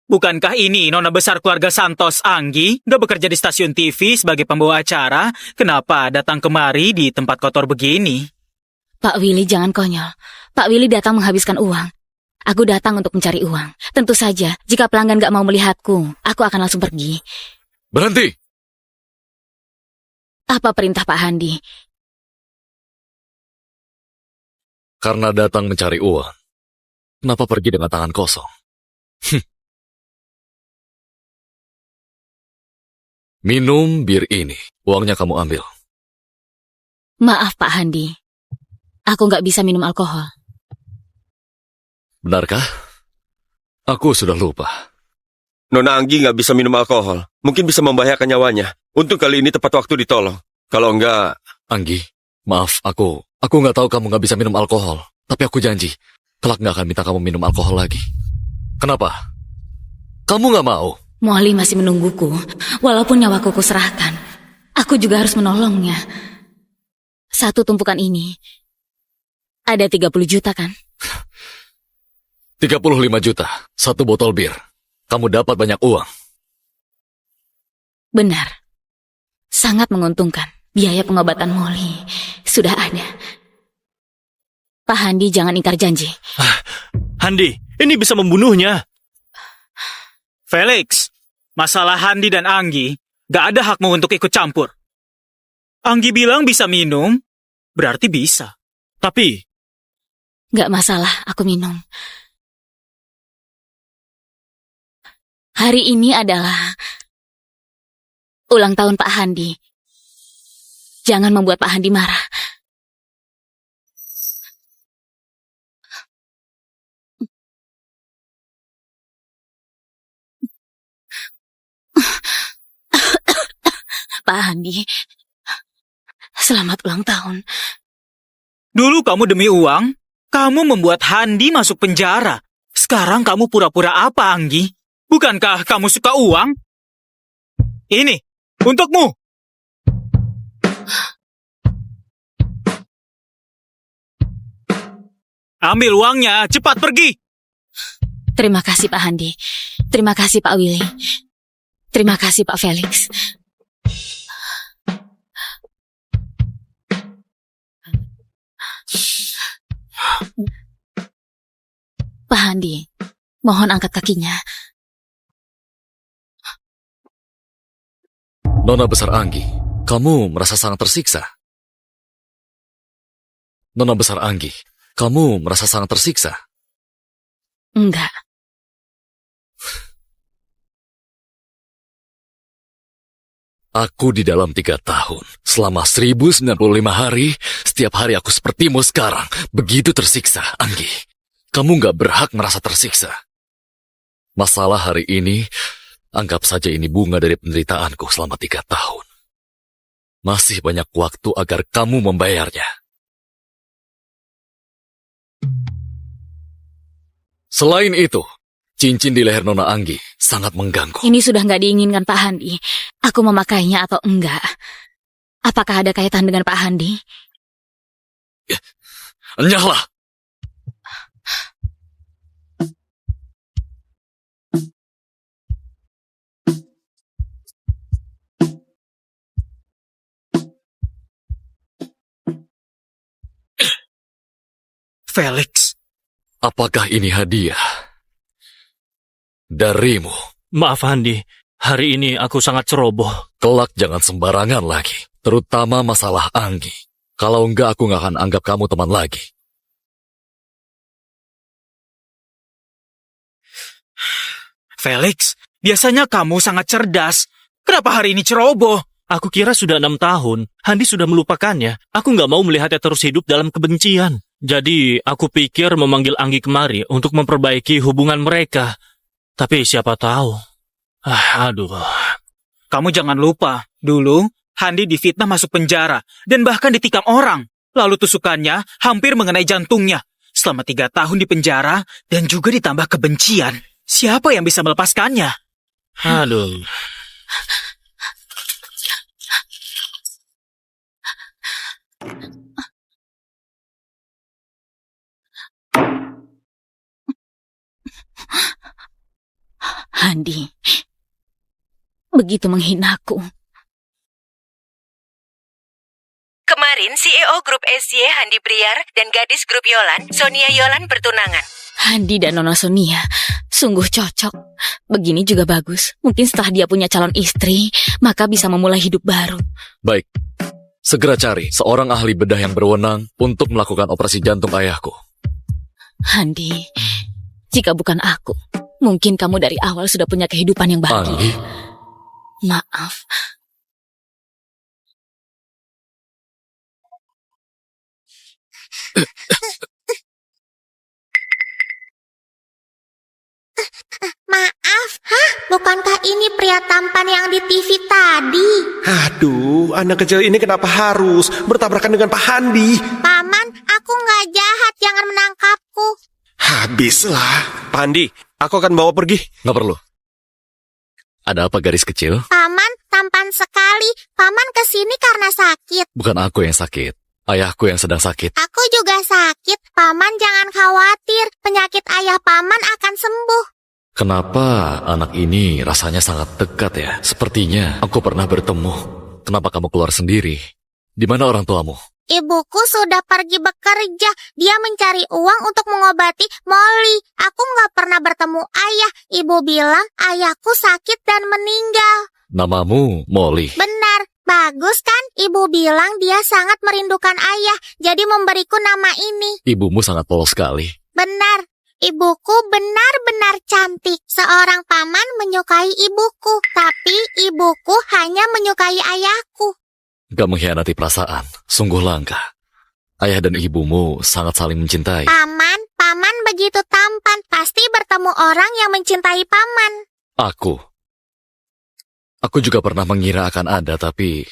I: bukankah ini nona besar keluarga Santos Anggi? Gak bekerja di stasiun TV sebagai pembawa acara? Kenapa datang kemari di tempat kotor begini?
A: Pak Willy, jangan konyol. Pak Willy datang menghabiskan uang. Aku datang untuk mencari uang. Tentu saja, jika pelanggan gak mau melihatku, aku akan langsung pergi.
B: Berhenti!
A: Apa perintah Pak Handi?
B: Karena datang mencari uang, Kenapa pergi dengan tangan kosong? Minum bir ini. Uangnya kamu ambil.
A: Maaf Pak Handi, aku nggak bisa minum alkohol.
B: Benarkah? Aku sudah lupa.
D: Nona Anggi nggak bisa minum alkohol. Mungkin bisa membahayakan nyawanya. Untung kali ini tepat waktu ditolong. Kalau enggak...
B: Anggi, maaf, aku nggak tahu kamu nggak bisa minum alkohol. Tapi aku janji, kelak nggak akan minta kamu minum alkohol lagi. Kenapa? Kamu nggak mau?
A: Molly masih menungguku, walaupun nyawaku kuserahkan. Aku juga harus menolongnya. Satu tumpukan ini, ada 30 juta kan?
B: 35 juta, satu botol bir. Kamu dapat banyak uang.
A: Benar. Sangat menguntungkan. Biaya pengobatan Molly sudah ada. Pak Handi jangan ingkar janji.
C: Handi, ini bisa membunuhnya.
I: Felix, masalah Handi dan Anggi, gak ada hakmu untuk ikut campur. Anggi bilang bisa minum, berarti bisa.
C: Tapi,
A: Gak masalah, aku minum. Hari ini adalah ulang tahun Pak Handi. Jangan membuat Pak Handi marah. Pak Handi, selamat ulang tahun.
I: Dulu kamu demi uang, kamu membuat Handi masuk penjara. Sekarang kamu pura-pura apa, Anggi? Bukankah kamu suka uang? Ini, untukmu. Ambil uangnya, cepat pergi.
A: Terima kasih Pak Handi. Terima kasih Pak Willy. Terima kasih Pak Felix. Pak Handi, mohon angkat kakinya.
B: Nona besar Anggi, kamu merasa sangat tersiksa? Nona besar Anggi, kamu merasa sangat tersiksa?
A: Enggak.
B: Aku di dalam 3 tahun, selama 1095 hari, setiap hari aku sepertimu sekarang, begitu tersiksa, Anggi. Kamu gak berhak merasa tersiksa. Masalah hari ini, anggap saja ini bunga dari penderitaanku selama 3 tahun. Masih banyak waktu agar kamu membayarnya. Selain itu, cincin di leher Nona Anggi sangat mengganggu.
A: Ini sudah nggak diinginkan Pak Handi. Aku memakainya atau enggak? Apakah ada kaitan dengan Pak Handi?
B: Enyahlah!
I: Felix.
B: Apakah ini hadiah darimu?
C: maaf Handi, hari ini aku sangat ceroboh.
B: Kelak jangan sembarangan lagi, terutama masalah Anggi. Kalau enggak, aku nggak akan anggap kamu teman lagi.
I: Felix, biasanya kamu sangat cerdas. Kenapa hari ini ceroboh?
C: Aku kira sudah 6 tahun, Handi sudah melupakannya. Aku nggak mau melihatnya terus hidup dalam kebencian. Jadi, aku pikir memanggil Anggi kemari untuk memperbaiki hubungan mereka. Tapi siapa tahu. Aduh.
I: Kamu jangan lupa, dulu Handi difitnah masuk penjara dan bahkan ditikam orang. Lalu tusukannya hampir mengenai jantungnya. Selama 3 tahun di penjara dan juga ditambah kebencian. Siapa yang bisa melepaskannya?
C: Aduh.
A: Handi, begitu menghinaku.
E: Kemarin CEO Grup SY Handi Briar dan gadis Grup Yolan, Sonia Yolan bertunangan.
A: Handi dan Nona Sonia sungguh cocok. Begini juga bagus. Mungkin setelah dia punya calon istri, maka bisa memulai hidup baru.
B: Baik, segera cari seorang ahli bedah yang berwenang untuk melakukan operasi jantung ayahku.
A: Handi, Jika bukan aku, mungkin kamu dari awal sudah punya kehidupan yang bahagia.
B: Anggi,
A: Maaf.
F: Maaf, bukankah ini pria tampan yang di TV tadi?
J: Aduh, anak kecil ini kenapa harus bertabrakan dengan Pak Handi?
F: Paman, aku nggak jahat, jangan menangkapku.
J: Habislah. Pak Handi, aku akan bawa pergi.
B: nggak perlu. Ada apa garis kecil?
F: Paman, tampan sekali. Paman kesini karena sakit.
B: Bukan aku yang sakit. Ayahku yang sedang sakit.
F: Aku juga sakit. Paman jangan khawatir, penyakit ayah paman akan sembuh.
B: Kenapa anak ini rasanya sangat dekat ya? Sepertinya aku pernah bertemu. Kenapa kamu keluar sendiri? Di mana orang tuamu?
F: Ibuku sudah pergi bekerja. Dia mencari uang untuk mengobati Molly. Aku nggak pernah bertemu ayah. Ibu bilang ayahku sakit dan meninggal.
B: Namamu Molly.
F: Benar, bagus kan? Ibu bilang dia sangat merindukan ayah, jadi memberiku nama ini.
B: Ibumu sangat polos sekali.
F: Benar, ibuku benar-benar cantik. Seorang paman menyukai ibuku, tapi ibuku hanya menyukai ayahku.
B: Gak mengkhianati perasaan. Sungguh langka. Ayah dan ibumu sangat saling mencintai.
F: Paman begitu tampan, pasti bertemu orang yang mencintai paman.
B: Aku juga pernah mengira akan ada, tapi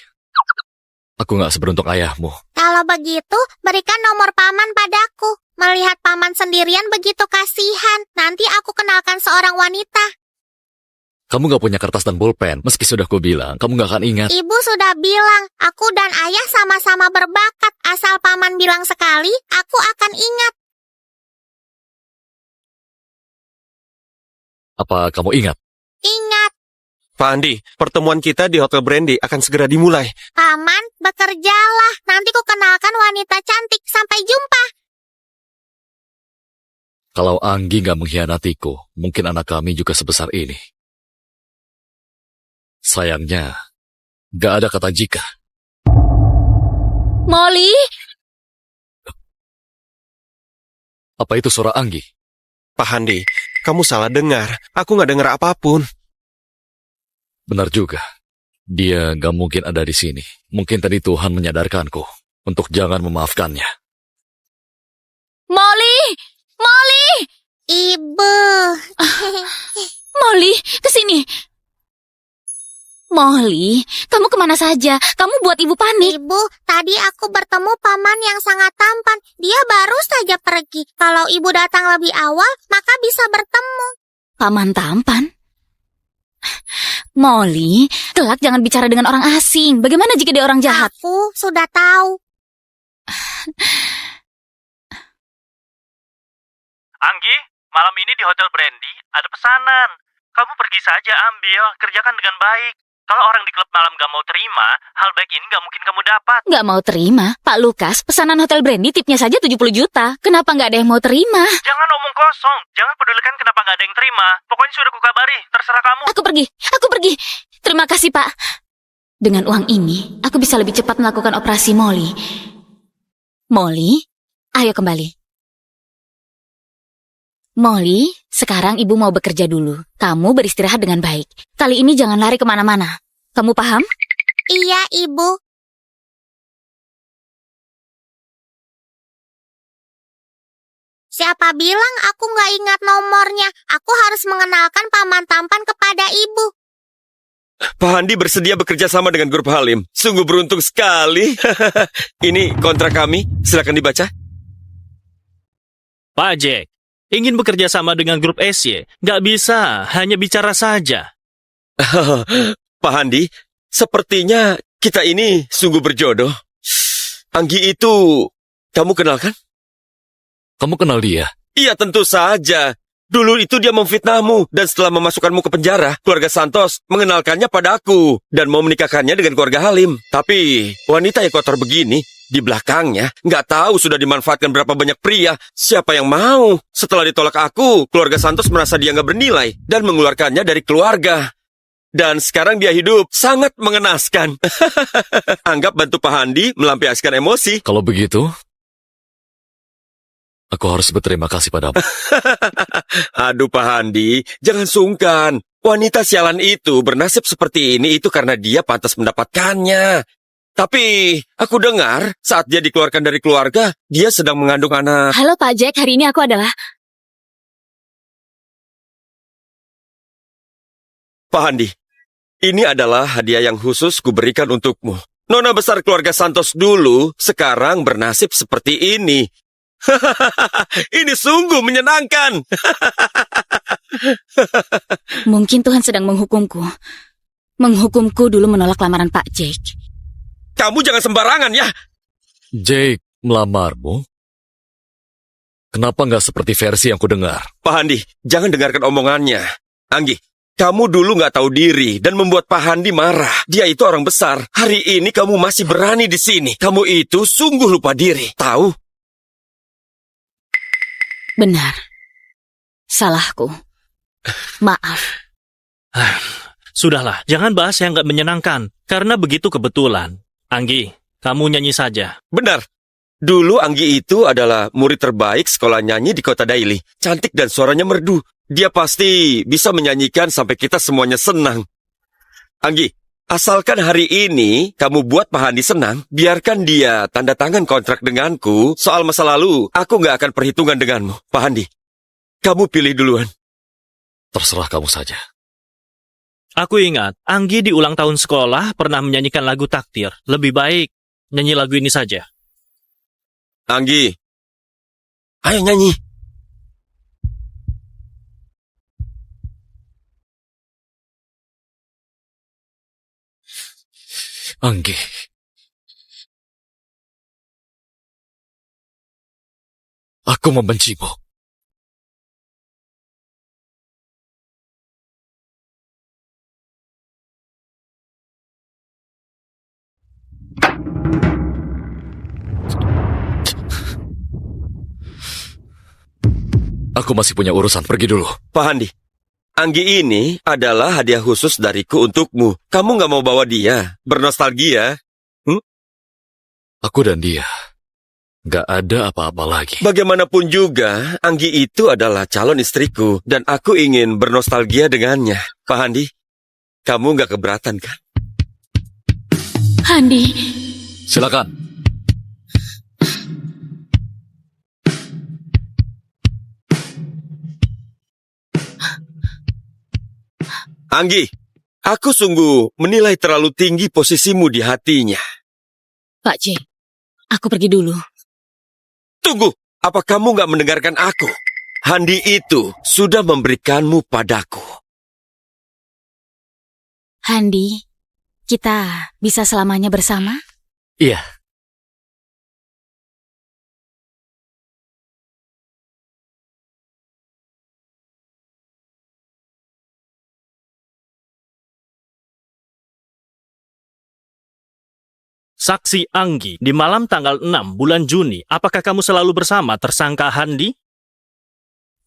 B: aku gak seberuntung ayahmu.
F: Kalau begitu, berikan nomor paman padaku. Melihat paman sendirian begitu kasihan. Nanti aku kenalkan seorang wanita.
B: Kamu gak punya kertas dan pulpen. Meski sudah kubilang, kamu gak akan ingat.
F: Ibu sudah bilang, aku dan ayah sama-sama berbakat. Asal paman bilang sekali, aku akan ingat.
B: Apa kamu ingat?
F: Ingat,
J: Pak Handi, pertemuan kita di Hotel Brandy akan segera dimulai.
F: paman, bekerjalah. Nanti ku kenalkan wanita cantik. Sampai jumpa.
B: Kalau Anggi gak mengkhianatiku, mungkin anak kami juga sebesar ini. Sayangnya, gak ada kata jika.
A: Molly?
B: Apa itu suara Anggi?
J: Pak Handi, kamu salah dengar. Aku nggak dengar apapun.
B: Benar juga. Dia gak mungkin ada di sini. Mungkin tadi Tuhan menyadarkanku untuk jangan memaafkannya.
A: Molly! Molly!
F: Ibu.
A: Molly, kesini. Molly, kamu kemana saja? Kamu buat ibu panik.
F: Ibu, tadi aku bertemu paman yang sangat tampan. Dia baru saja pergi. Kalau ibu datang lebih awal, maka bisa bertemu.
A: Paman tampan? Molly, kelak jangan bicara dengan orang asing. Bagaimana jika dia orang jahat?
F: Aku sudah tahu.
C: Anggi, malam ini di Hotel Brandy ada pesanan. Kamu pergi saja ambil, kerjakan dengan baik. Kalau orang di klub malam gak mau terima, hal baik ini gak mungkin kamu dapat.
A: Gak mau terima? Pak Lukas, pesanan Hotel Brandy tipnya saja 70 juta. Kenapa gak ada yang mau terima?
C: Jangan omong kosong, jangan pedulikan kenapa gak ada yang terima. Pokoknya sudah kukabari, terserah kamu.
A: Aku pergi. Terima kasih, Pak. Dengan uang ini, aku bisa lebih cepat melakukan operasi Molly. Molly, ayo kembali. Molly, sekarang ibu mau bekerja dulu. Kamu beristirahat dengan baik. Kali ini jangan lari kemana-mana. Kamu paham?
F: Iya, Ibu. Siapa bilang aku nggak ingat nomornya? Aku harus mengenalkan paman tampan kepada Ibu.
D: Pak Handi bersedia bekerja sama dengan grup Halim. Sungguh beruntung sekali. Ini kontrak kami. Silakan dibaca.
C: Pak Jack, ingin bekerja sama dengan grup SY, nggak bisa, hanya bicara saja.
D: Pak Handi, sepertinya kita ini sungguh berjodoh. Anggi itu, kamu kenal kan?
B: Kamu kenal dia?
D: Iya, tentu saja. Dulu itu dia memfitnahmu, dan setelah memasukkanmu ke penjara, keluarga Santos mengenalkannya pada aku, dan mau menikahkannya dengan keluarga Halim. Tapi, wanita yang kotor begini, di belakangnya, nggak tahu sudah dimanfaatkan berapa banyak pria. Siapa yang mau? Setelah ditolak aku, keluarga Santos merasa dia nggak bernilai, dan mengeluarkannya dari keluarga. Dan sekarang dia hidup sangat mengenaskan. Anggap bantu Pak Handi melampiaskan emosi.
B: Kalau begitu, Aku harus berterima kasih padamu.
D: Aduh Pak Handi, jangan sungkan. Wanita sialan itu bernasib seperti ini itu karena dia pantas mendapatkannya. Tapi aku dengar saat dia dikeluarkan dari keluarga, dia sedang mengandung anak.
A: Halo Pak Jack, hari ini aku adalah...
D: Pak Handi, ini adalah hadiah yang khusus kuberikan untukmu. Nona besar keluarga Santos dulu, sekarang bernasib seperti ini. Ini sungguh menyenangkan.
A: Mungkin Tuhan sedang menghukumku. Menghukumku dulu menolak lamaran Pak Jack.
D: Kamu jangan sembarangan ya.
B: Jake melamarmu? Kenapa nggak seperti versi yang kudengar?
D: Pak Handi, jangan dengarkan omongannya. Anggi, kamu dulu nggak tahu diri dan membuat Pak Handi marah. Dia itu orang besar. Hari ini kamu masih berani di sini. Kamu itu sungguh lupa diri. Tahu?
A: Benar. Salahku. Maaf.
C: Sudahlah, jangan bahas yang nggak menyenangkan. Karena begitu kebetulan. Anggi, kamu nyanyi saja.
D: Benar. Dulu Anggi itu adalah murid terbaik sekolah nyanyi di kota Daily. Cantik dan suaranya merdu. Dia pasti bisa menyanyikan sampai kita semuanya senang. Anggi, asalkan hari ini kamu buat Pak Handi senang, biarkan dia tanda tangan kontrak denganku. Soal masa lalu, aku nggak akan perhitungan denganmu. Pak Handi, kamu pilih duluan.
B: Terserah kamu saja.
C: Aku ingat, Anggi di ulang tahun sekolah pernah menyanyikan lagu takdir. Lebih baik nyanyi lagu ini saja.
D: Anggi, ayo nyanyi.
B: Anggi. Aku membencimu. Aku masih punya urusan, pergi dulu.
D: Pak Handi, Anggi ini adalah hadiah khusus dariku untukmu. Kamu nggak mau bawa dia bernostalgia?
B: Aku dan dia gak ada apa-apa lagi.
D: Bagaimanapun juga, Anggi itu adalah calon istriku dan aku ingin bernostalgia dengannya. Pak Handi, kamu nggak keberatan kan?
A: Handi.
B: Silakan.
D: Anggi, aku sungguh menilai terlalu tinggi posisimu di hatinya.
A: Pak Jack, aku pergi dulu.
D: Tunggu, apa kamu nggak mendengarkan aku? Handi itu sudah memberikanmu padaku.
A: Handi, kita bisa selamanya bersama?
B: Iya.
C: Saksi Anggi, di malam tanggal 6 bulan Juni, apakah kamu selalu bersama tersangka Handi?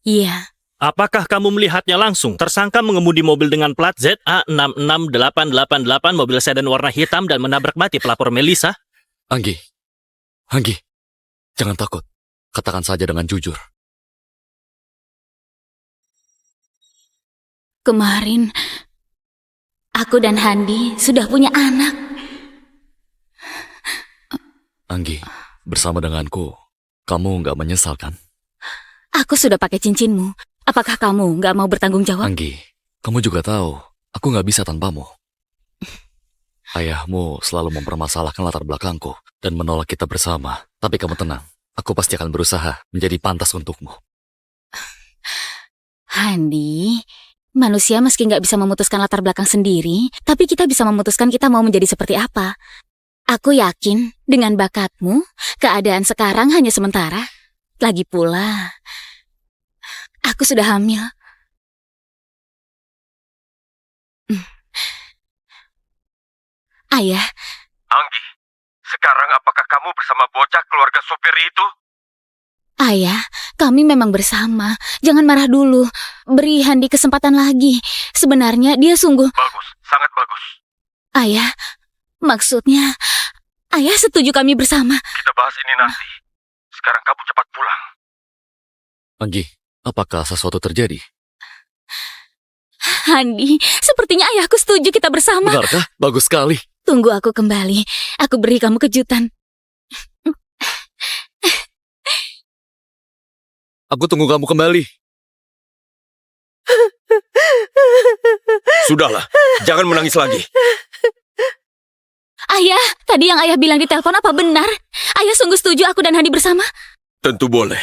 A: Iya.
C: Apakah kamu melihatnya langsung? Tersangka mengemudi mobil dengan plat ZA66888, mobil sedan warna hitam dan menabrak mati pelapor Melissa?
B: Anggi, jangan takut. Katakan saja dengan jujur.
A: Kemarin, aku dan Handi sudah punya anak.
B: Anggi, bersama denganku, kamu nggak menyesal kan?
A: Aku sudah pakai cincinmu. Apakah kamu nggak mau bertanggung jawab?
B: Anggi, kamu juga tahu, aku nggak bisa tanpamu. Ayahmu selalu mempermasalahkan latar belakangku dan menolak kita bersama. Tapi kamu tenang, aku pasti akan berusaha menjadi pantas untukmu.
A: Handi, manusia meski nggak bisa memutuskan latar belakang sendiri, tapi kita bisa memutuskan kita mau menjadi seperti apa. Aku yakin dengan bakatmu, keadaan sekarang hanya sementara. Lagi pula, aku sudah hamil. Ayah.
D: Anggi, sekarang apakah kamu bersama bocah keluarga sopir itu?
A: Ayah, kami memang bersama. Jangan marah dulu. Beri Handi kesempatan lagi. Sebenarnya dia sungguh...
D: Bagus, sangat bagus.
A: Ayah, maksudnya... Ayah setuju kami bersama.
D: Kita bahas ini nanti. Sekarang kamu cepat pulang.
B: Anggi, apakah sesuatu terjadi?
A: Handi, sepertinya ayahku setuju kita bersama.
B: Benarkah? Bagus sekali.
A: Tunggu aku kembali. Aku beri kamu kejutan.
B: Aku tunggu kamu kembali.
D: Sudahlah, jangan menangis lagi.
A: Ayah, tadi yang ayah bilang di telepon apa benar? Ayah sungguh setuju aku dan Handi bersama?
D: Tentu boleh.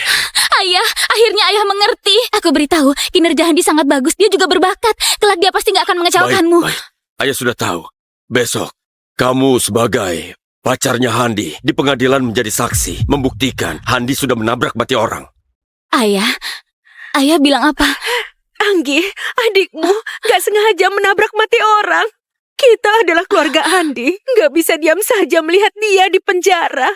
A: Ayah, akhirnya ayah mengerti. Aku beritahu, kinerja Handi sangat bagus. Dia juga berbakat. Kelak dia pasti nggak akan mengecewakanmu.
D: Baik. Ayah sudah tahu. Besok, kamu sebagai pacarnya Handi di pengadilan menjadi saksi, membuktikan Handi sudah menabrak mati orang.
A: Ayah bilang apa?
E: Anggi, adikmu gak sengaja menabrak mati orang. Kita adalah keluarga Andi. Gak bisa diam saja melihat dia di penjara.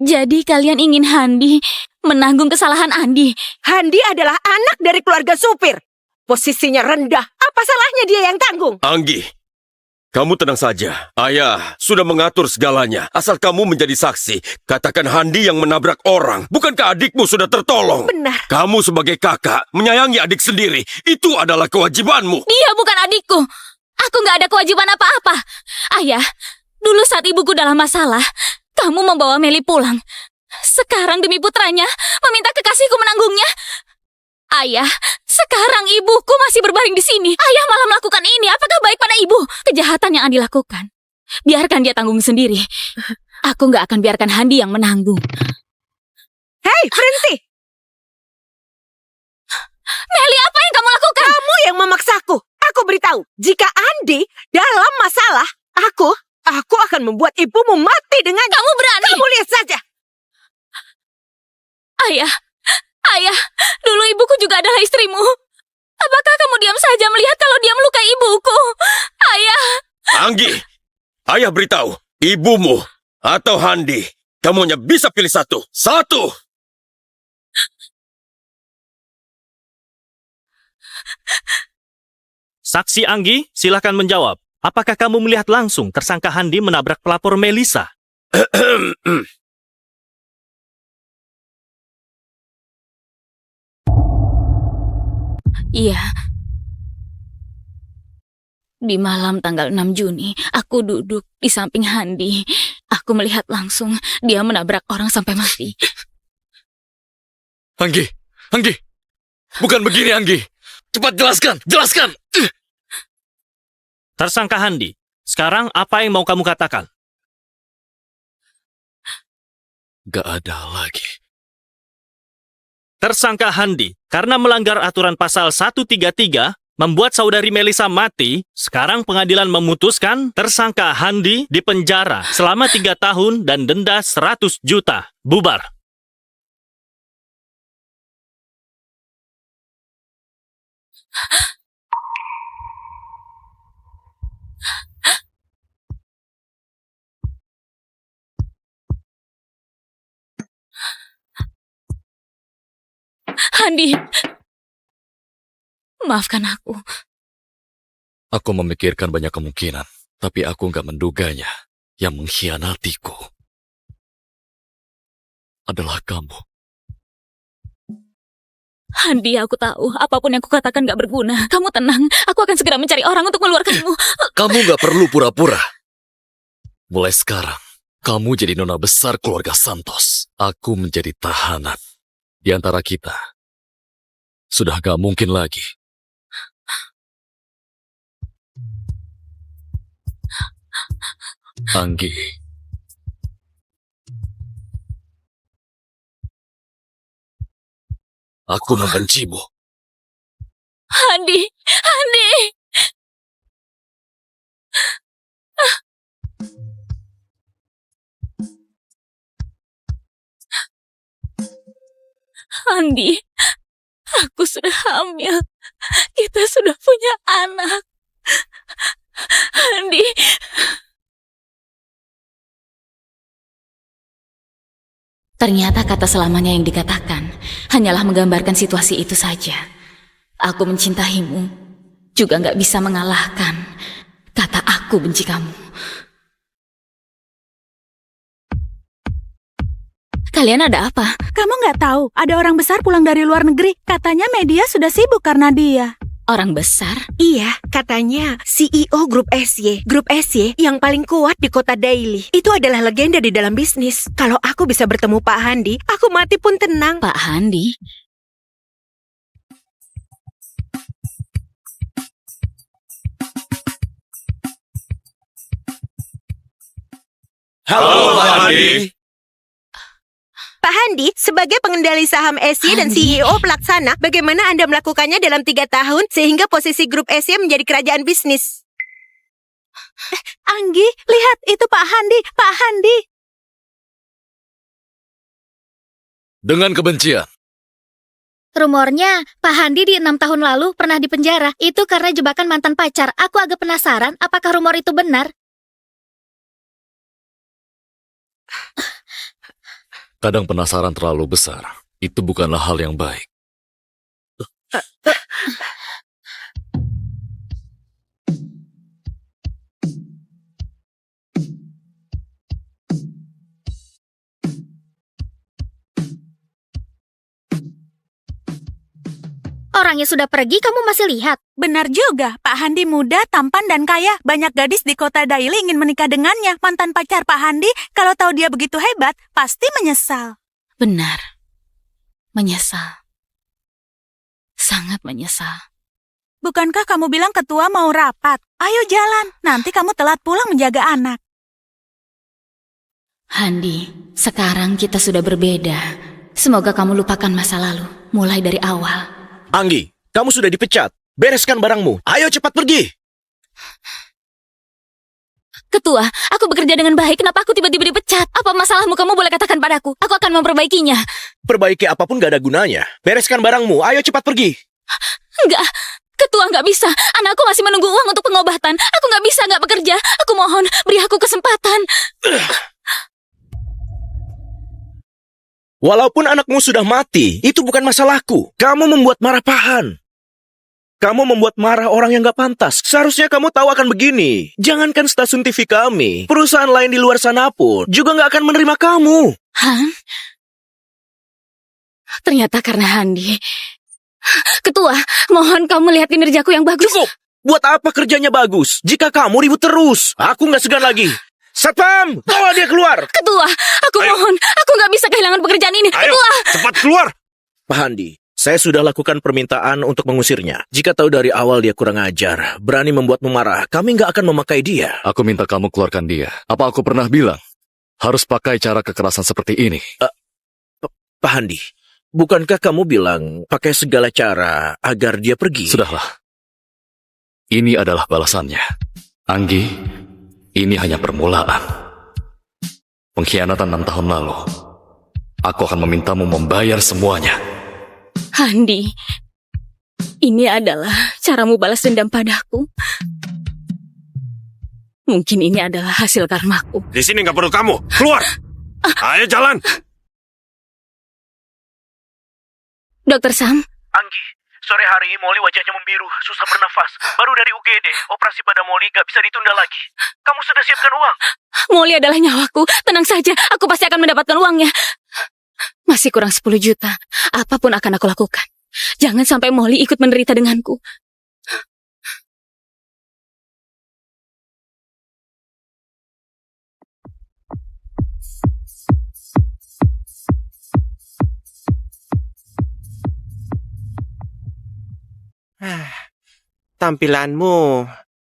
E: Jadi
A: kalian ingin Handi menanggung kesalahan Andi?
E: Handi adalah anak dari keluarga supir. Posisinya rendah. Apa salahnya dia yang tanggung?
D: Anggi, kamu tenang saja. Ayah sudah mengatur segalanya. Asal kamu menjadi saksi. Katakan Handi yang menabrak orang. Bukankah adikmu sudah tertolong?
E: Benar.
D: Kamu sebagai kakak menyayangi adik sendiri. Itu adalah kewajibanmu.
A: Dia bukan adikku. Aku nggak ada kewajiban apa-apa. Ayah, dulu saat ibuku dalam masalah, kamu membawa Meli pulang. Sekarang demi putranya, meminta kekasihku menanggungnya. Ayah, sekarang ibuku masih berbaring di sini. Ayah malah melakukan ini. Apakah baik pada ibu? Kejahatan yang Andi lakukan, biarkan dia tanggung sendiri. Aku nggak akan biarkan Handi yang menanggung.
E: Hei, berhenti!
A: Meli, apa yang kamu lakukan?
E: Kamu yang memaksaku. Aku beritahu, jika Andi dalam masalah, aku akan membuat ibumu mati dengan...
A: Kamu berani?
E: Kamu lihat saja.
A: Ayah, dulu ibuku juga adalah istrimu. Apakah kamu diam saja melihat kalau dia melukai ibuku? Ayah.
D: Anggi, ayah beritahu, ibumu atau Handi, kamu hanya bisa pilih satu. Satu!
C: Saksi Anggi, silakan menjawab. Apakah kamu melihat langsung tersangka Handi menabrak pelapor Melisa?
A: Iya. Di malam tanggal 6 Juni, aku duduk di samping Handi. Aku melihat langsung dia menabrak orang sampai mati.
B: Anggi, bukan begini Anggi. Cepat jelaskan.
C: Tersangka Handi, sekarang apa yang mau kamu katakan?
B: Gak ada lagi.
C: Tersangka Handi, karena melanggar aturan pasal 133, membuat saudari Melisa mati, sekarang pengadilan memutuskan tersangka Handi dipenjara selama 3 tahun dan denda 100 juta. Bubar.
A: Handi, maafkan aku.
B: Aku memikirkan banyak kemungkinan, tapi aku gak menduganya. Yang mengkhianatiku adalah kamu.
A: Handi, aku tahu apapun yang kukatakan gak berguna. Kamu tenang, aku akan segera mencari orang untuk mengeluarkanmu.
B: Kamu gak perlu pura-pura. Mulai sekarang, kamu jadi nona besar keluarga Santos. Aku menjadi tahanan. Di antara kita, sudah gak mungkin lagi. Anggi. Aku membencimu.
A: Handi. Handi, aku sudah hamil. Kita sudah punya anak. Handi. Ternyata kata selamanya yang dikatakan hanyalah menggambarkan situasi itu saja. Aku mencintaimu juga gak bisa mengalahkan kata aku benci kamu. Kalian ada apa?
K: Kamu nggak tahu, ada orang besar pulang dari luar negeri. Katanya media sudah sibuk karena dia.
A: Orang besar?
E: Iya, katanya CEO Grup SY. Grup SY yang paling kuat di kota Daily. Itu adalah legenda di dalam bisnis. Kalau aku bisa bertemu Pak Handi, aku mati pun tenang.
A: Pak Handi?
D: Halo, Pak Handi.
E: Pak Handi, sebagai pengendali saham SY dan
A: Handi.
E: CEO pelaksana, bagaimana Anda melakukannya dalam 3 tahun sehingga posisi grup SY menjadi kerajaan bisnis?
K: Anggi, lihat itu Pak Handi, Pak Handi.
B: Dengan kebencian.
F: Rumornya, Pak Handi di 6 tahun lalu pernah dipenjara. Itu karena jebakan mantan pacar. Aku agak penasaran apakah rumor itu benar.
B: Kadang penasaran terlalu besar. Itu bukanlah hal yang baik.
F: Orangnya sudah pergi, kamu masih lihat.
K: Benar juga, Pak Handi muda, tampan dan kaya. Banyak gadis di kota Daily ingin menikah dengannya. Mantan pacar Pak Handi, kalau tahu dia begitu hebat, pasti menyesal.
A: Benar. Menyesal. Sangat menyesal.
K: Bukankah kamu bilang ketua mau rapat? Ayo jalan, nanti kamu telat pulang menjaga anak.
A: Handi, sekarang kita sudah berbeda. Semoga kamu lupakan masa lalu, mulai dari awal.
G: Anggi, kamu sudah dipecat. Bereskan barangmu. Ayo cepat pergi.
A: Ketua, aku bekerja dengan baik. Kenapa aku tiba-tiba dipecat? Apa masalahmu? Kamu boleh katakan padaku. Aku akan memperbaikinya.
G: Perbaiki apapun gak ada gunanya. Bereskan barangmu. Ayo cepat pergi.
A: Enggak, Ketua nggak bisa. Anakku masih menunggu uang untuk pengobatan. Aku nggak bisa nggak bekerja. Aku mohon, beri aku kesempatan.
G: Walaupun anakmu sudah mati, itu bukan masalahku. Kamu membuat marah Pahan. Kamu membuat marah orang yang gak pantas. Seharusnya kamu tahu akan begini. Jangankan stasiun TV kami, perusahaan lain di luar sana pun juga gak akan menerima kamu.
A: Han? Ternyata karena Handi. Ketua, mohon kamu lihat kinerjaku yang bagus.
G: Cukup! Buat apa kerjanya bagus jika kamu ribut terus? Aku gak segan lagi. Satpam, bawa dia keluar.
A: Ketua, aku mohon. Aku nggak bisa kehilangan pekerjaan ini.
J: Ayo,
A: Ketua!
J: cepat keluar.
G: Pak Handi, saya sudah lakukan permintaan untuk mengusirnya. Jika tahu dari awal dia kurang ajar, berani membuatmu marah, kami nggak akan memakai dia.
B: Aku minta kamu keluarkan dia. Apa aku pernah bilang harus pakai cara kekerasan seperti ini?
G: Pak Handi, bukankah kamu bilang pakai segala cara agar dia pergi?
B: Sudahlah. Ini adalah balasannya. Anggi, ini hanya permulaan. Pengkhianatan 6 tahun lalu. Aku akan memintamu membayar semuanya.
A: Handi, ini adalah caramu balas dendam padaku. Mungkin ini adalah hasil karmaku.
J: Di sini nggak perlu kamu. Keluar. Ayo jalan.
A: Dokter Sam,
I: Anggi, sore hari Molly wajahnya membiru, susah bernafas. Baru dari UGD, operasi pada Molly gak bisa ditunda lagi. Kamu sudah siapkan uang?
A: Molly adalah nyawaku. Tenang saja, aku pasti akan mendapatkan uangnya. Masih kurang 10 juta. Apapun akan aku lakukan. Jangan sampai Molly ikut menderita denganku.
H: Tampilanmu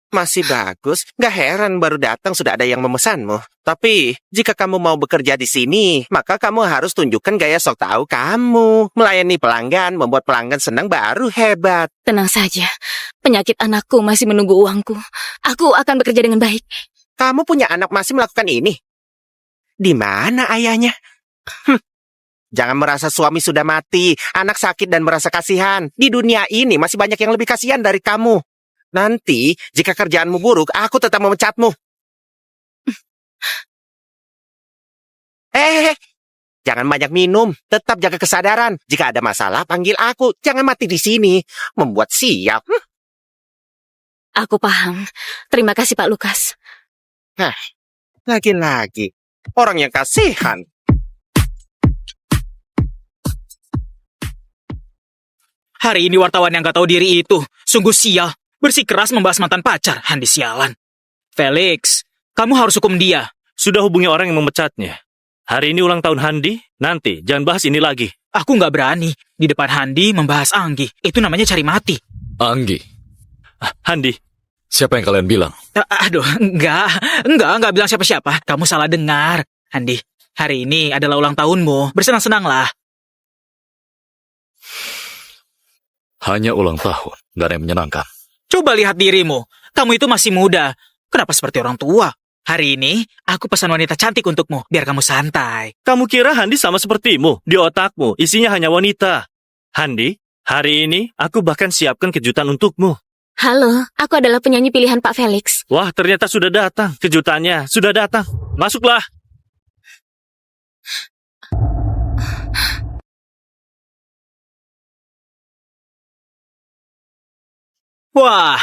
H: masih bagus. Gak heran baru datang sudah ada yang memesanmu. Tapi jika kamu mau bekerja di sini, maka kamu harus tunjukkan gaya sok tahu kamu. Melayani pelanggan, membuat pelanggan senang baru hebat.
A: Tenang saja. Penyakit anakku masih menunggu uangku. Aku akan bekerja dengan baik.
H: Kamu punya anak masih melakukan ini? Di mana ayahnya? Jangan merasa suami sudah mati, anak sakit dan merasa kasihan. Di dunia ini masih banyak yang lebih kasihan dari kamu. Nanti, jika kerjaanmu buruk, aku tetap memecatmu. Jangan banyak minum, tetap jaga kesadaran. Jika ada masalah, panggil aku. Jangan mati di sini. Membuat siap.
A: Aku paham. Terima kasih Pak Lukas.
H: Lagi-lagi, orang yang kasihan.
I: Hari ini wartawan yang gak tahu diri itu sungguh sial. Bersikeras membahas mantan pacar, Handi sialan. Felix, kamu harus hukum dia.
C: Sudah hubungi orang yang memecatnya. Hari ini ulang tahun Handi, nanti jangan bahas ini lagi.
I: Aku nggak berani di depan Handi membahas Anggi. Itu namanya cari mati.
B: Anggi,
C: Handi,
B: siapa yang kalian bilang?
I: Aduh, enggak bilang siapa-siapa. Kamu salah dengar. Handi, hari ini adalah ulang tahunmu. Bersenang-senanglah.
B: Hanya ulang tahun, gak ada yang menyenangkan.
I: Coba lihat dirimu. Kamu itu masih muda. Kenapa seperti orang tua? Hari ini, aku pesan wanita cantik untukmu, biar kamu santai.
C: kamu kira Handi sama sepertimu? Di otakmu, isinya hanya wanita. Handi, hari ini aku bahkan siapkan kejutan untukmu.
A: Halo, aku adalah penyanyi pilihan Pak Felix.
C: Wah, ternyata sudah datang. Kejutannya sudah datang. Masuklah.
I: Wah,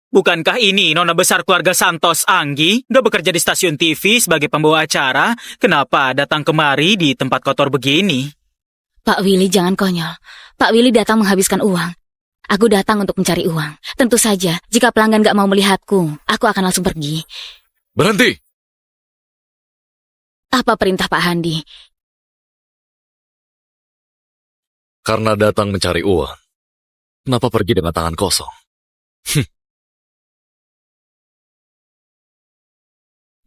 I: bukankah ini nona besar keluarga Santos Anggi? Udah bekerja di stasiun TV sebagai pembawa acara. Kenapa datang kemari di tempat kotor begini?
A: Pak Willy jangan konyol. Pak Willy datang menghabiskan uang. Aku datang untuk mencari uang. Tentu saja, jika pelanggan gak mau melihatku, aku akan langsung pergi.
B: Berhenti!
A: Apa perintah Pak Handi?
B: Karena datang mencari uang, kenapa pergi dengan tangan kosong?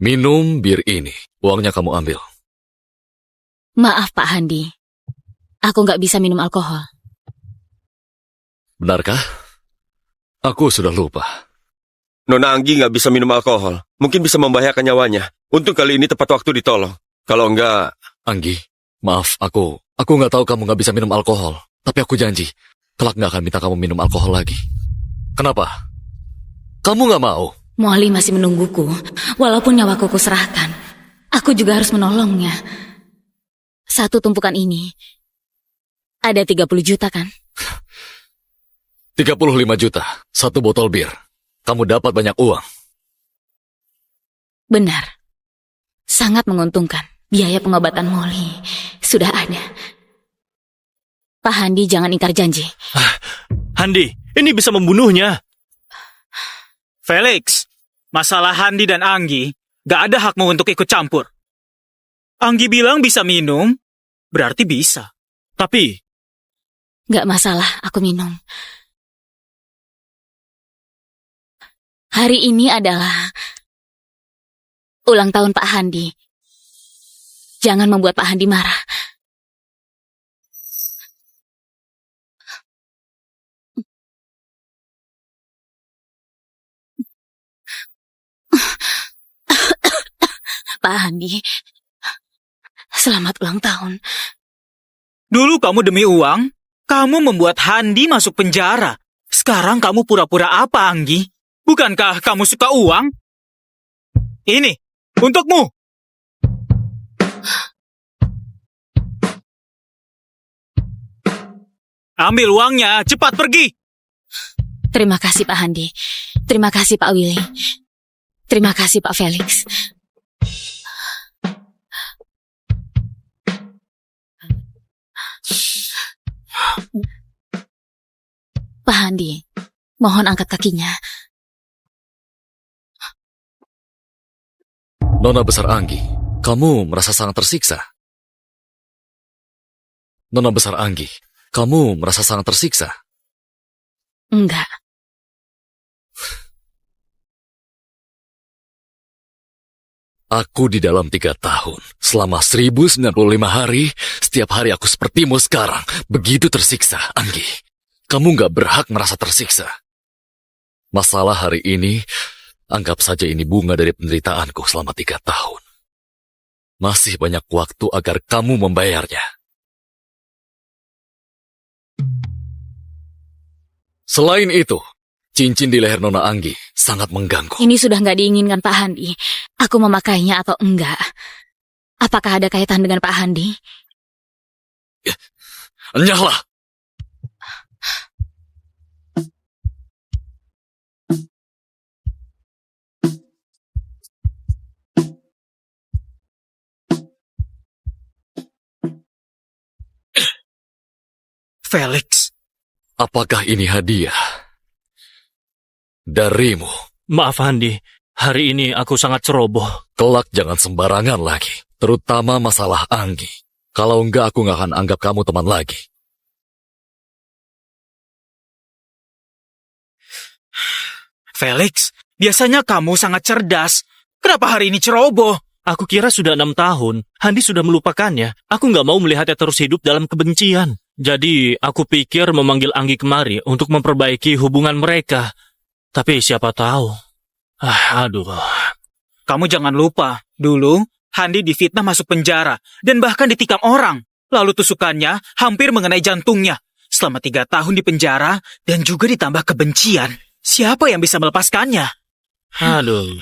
B: Minum bir ini, uangnya kamu ambil.
A: Maaf Pak Handi, aku gak bisa minum alkohol.
B: Benarkah? Aku sudah lupa.
D: Nona Anggi nggak bisa minum alkohol. Mungkin bisa membahayakan nyawanya. Untung kali ini tepat waktu ditolong. Kalau enggak...
B: Anggi, maaf, aku nggak tahu kamu nggak bisa minum alkohol. Tapi aku janji, kelak nggak akan minta kamu minum alkohol lagi. Kenapa? Kamu nggak mau?
A: Molly masih menungguku, walaupun nyawaku kuserahkan. Aku juga harus menolongnya. Satu tumpukan ini, ada 30 juta kan?
B: 35 juta, satu botol bir. Kamu dapat banyak uang.
A: Benar. Sangat menguntungkan. Biaya pengobatan Molly sudah ada. Pak Handi jangan ingkar janji.
C: Handi, ini bisa membunuhnya.
I: Felix, masalah Handi dan Anggi, gak ada hakmu untuk ikut campur. Anggi bilang bisa minum, berarti bisa.
C: Tapi,
A: Gak masalah, aku minum. Hari ini adalah ulang tahun Pak Handi. Jangan membuat Pak Handi marah. Pak Handi, selamat ulang tahun.
I: Dulu kamu demi uang, kamu membuat Handi masuk penjara. Sekarang kamu pura-pura apa, Anggi? Bukankah kamu suka uang? Ini, untukmu. Ambil uangnya, cepat pergi.
A: Terima kasih Pak Handi. Terima kasih Pak Willy. Terima kasih Pak Felix. Pak Handi, mohon angkat kakinya.
B: Nona besar Anggi, kamu merasa sangat tersiksa. Nona besar Anggi, kamu merasa sangat tersiksa.
A: Enggak.
B: Aku di dalam 3 tahun, selama 1095 hari, setiap hari aku sepertimu sekarang. Begitu tersiksa, Anggi. Kamu gak berhak merasa tersiksa. Masalah hari ini, anggap saja ini bunga dari penderitaanku selama 3 tahun. Masih banyak waktu agar kamu membayarnya. Selain itu, cincin di leher Nona Anggi sangat mengganggu.
A: Ini sudah nggak diinginkan Pak Handi. Aku memakainya atau enggak? Apakah ada kaitan dengan Pak Handi?
B: Enyahlah!
I: Felix,
B: Apakah ini hadiah darimu?
C: Maaf Handi, hari ini aku sangat ceroboh.
B: Kelak jangan sembarangan lagi, terutama masalah Anggi. Kalau enggak, aku nggak akan anggap kamu teman lagi.
I: Felix, biasanya kamu sangat cerdas. Kenapa hari ini ceroboh?
C: Aku kira sudah 6 tahun, Handi sudah melupakannya. Aku nggak mau melihatnya terus hidup dalam kebencian. Jadi, aku pikir memanggil Anggi kemari untuk memperbaiki hubungan mereka. Tapi siapa tahu. Aduh.
I: Kamu jangan lupa, dulu Handi difitnah masuk penjara dan bahkan ditikam orang. Lalu tusukannya hampir mengenai jantungnya. Selama 3 tahun di penjara dan juga ditambah kebencian. Siapa yang bisa melepaskannya?
C: Aduh.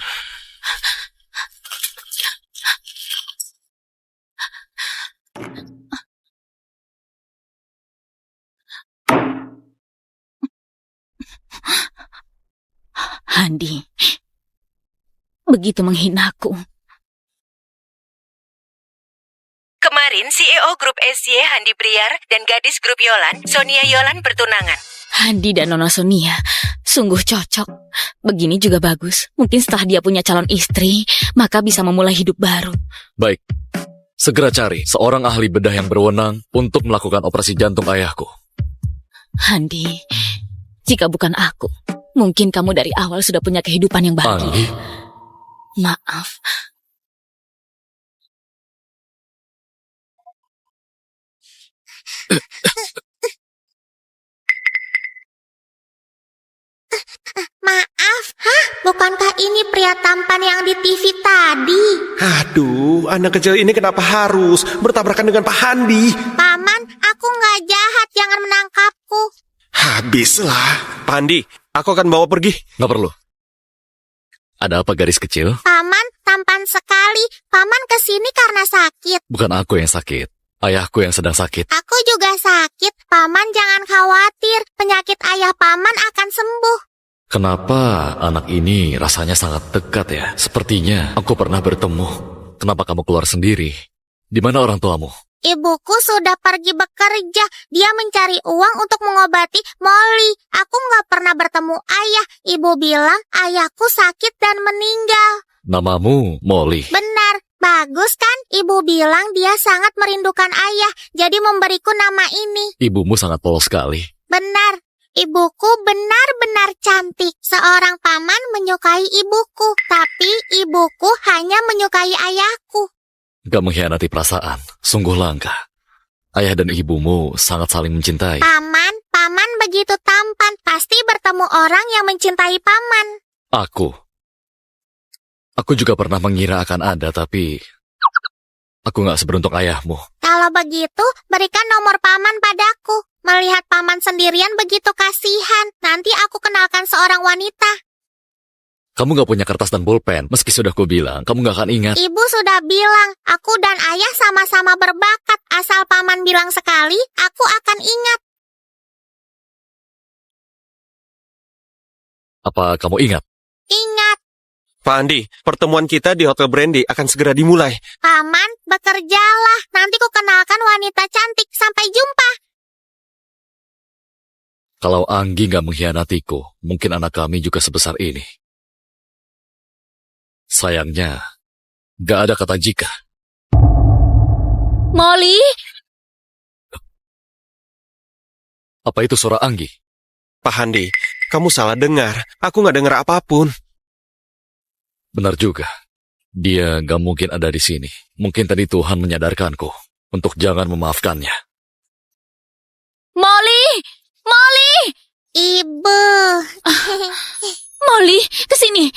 A: Handi, begitu menghinaku.
E: Kemarin CEO grup SY Handi Briar dan gadis grup Yolan, Sonia Yolan bertunangan.
A: Handi dan Nona Sonia sungguh cocok. Begini juga bagus. Mungkin setelah dia punya calon istri, maka bisa memulai hidup baru.
B: Baik, segera cari seorang ahli bedah yang berwenang untuk melakukan operasi jantung ayahku.
A: Handi, jika bukan aku, mungkin kamu dari awal sudah punya kehidupan yang bahagia.
B: Anggi,
A: Maaf.
F: Maaf, bukankah ini pria tampan yang di TV tadi?
J: Aduh, anak kecil ini kenapa harus bertabrakan dengan Pak Handi?
F: Paman, aku nggak jahat, jangan menangkapku.
J: Habislah. Pak Handi, aku akan bawa pergi.
B: nggak perlu. Ada apa gadis kecil?
F: Paman, tampan sekali. Paman kesini karena sakit.
B: Bukan aku yang sakit. Ayahku yang sedang sakit.
F: Aku juga sakit. Paman jangan khawatir. Penyakit ayah paman akan sembuh.
B: Kenapa anak ini rasanya sangat dekat ya? Sepertinya aku pernah bertemu. Kenapa kamu keluar sendiri? Di mana orang tuamu?
F: Ibuku sudah pergi bekerja. Dia mencari uang untuk mengobati Molly. Aku nggak pernah bertemu ayah. Ibu bilang ayahku sakit dan meninggal.
B: Namamu Molly.
F: Benar. Bagus kan? Ibu bilang dia sangat merindukan ayah. Jadi memberiku nama ini.
B: Ibumu sangat polos sekali.
F: Benar. Ibuku benar-benar cantik. Seorang paman menyukai ibuku. Tapi ibuku hanya menyukai ayahku.
B: Gak mengkhianati perasaan. Sungguh langka. Ayah dan ibumu sangat saling mencintai.
F: Paman begitu tampan. Pasti bertemu orang yang mencintai paman.
B: Aku juga pernah mengira akan ada, tapi aku gak seberuntung ayahmu.
F: Kalau begitu, berikan nomor paman padaku. Melihat paman sendirian begitu kasihan. Nanti aku kenalkan seorang wanita.
B: Kamu gak punya kertas dan pulpen. Meski sudah kubilang, kamu gak akan ingat.
F: Ibu sudah bilang, aku dan ayah sama-sama berbakat. Asal paman bilang sekali, aku akan ingat.
B: Apa kamu ingat?
F: Ingat,
J: Pak Handi, pertemuan kita di Hotel Brandy akan segera dimulai.
F: paman, bekerjalah. Nanti ku kenalkan wanita cantik. Sampai jumpa.
B: Kalau Anggi gak mengkhianatiku, mungkin anak kami juga sebesar ini. Sayangnya, gak ada kata jika.
A: Molly,
B: Apa itu suara Anggi?
J: Pak Handi, kamu salah dengar. Aku nggak dengar apapun.
B: Benar juga. Dia gak mungkin ada di sini. Mungkin tadi Tuhan menyadarkanku untuk jangan memaafkannya.
A: Molly, Molly,
F: Ibu.
A: Molly, kesini.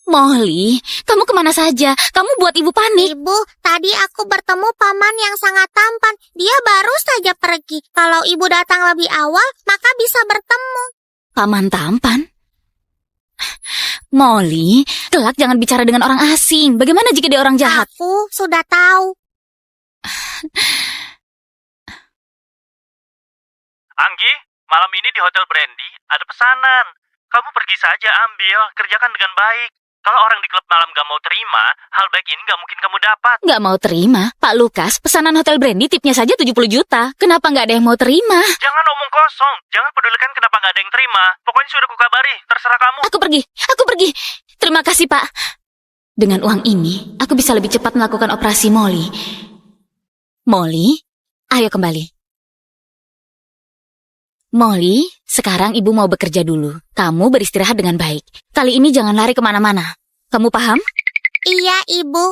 A: Molly, kamu kemana saja? Kamu buat ibu panik.
F: Ibu, tadi aku bertemu paman yang sangat tampan. Dia baru saja pergi. Kalau ibu datang lebih awal, maka bisa bertemu.
A: Paman tampan? Molly, kelak jangan bicara dengan orang asing. Bagaimana jika dia orang jahat?
F: Aku sudah tahu.
C: Anggi, malam ini di Hotel Brandy ada pesanan. Kamu pergi saja ambil, kerjakan dengan baik. Kalau orang di klub malam gak mau terima, hal baik ini gak mungkin kamu dapat.
A: Nggak mau terima? Pak Lukas, pesanan Hotel Brandy tipnya saja 70 juta. Kenapa nggak ada yang mau terima?
C: Jangan omong kosong. Jangan pedulikan kenapa gak ada yang terima. Pokoknya sudah kukabari. Terserah kamu.
A: Aku pergi. Terima kasih, Pak. Dengan uang ini, aku bisa lebih cepat melakukan operasi Molly. Molly, ayo kembali. Molly, sekarang ibu mau bekerja dulu. Kamu beristirahat dengan baik. Kali ini jangan lari kemana-mana. Kamu paham?
F: Iya, Ibu.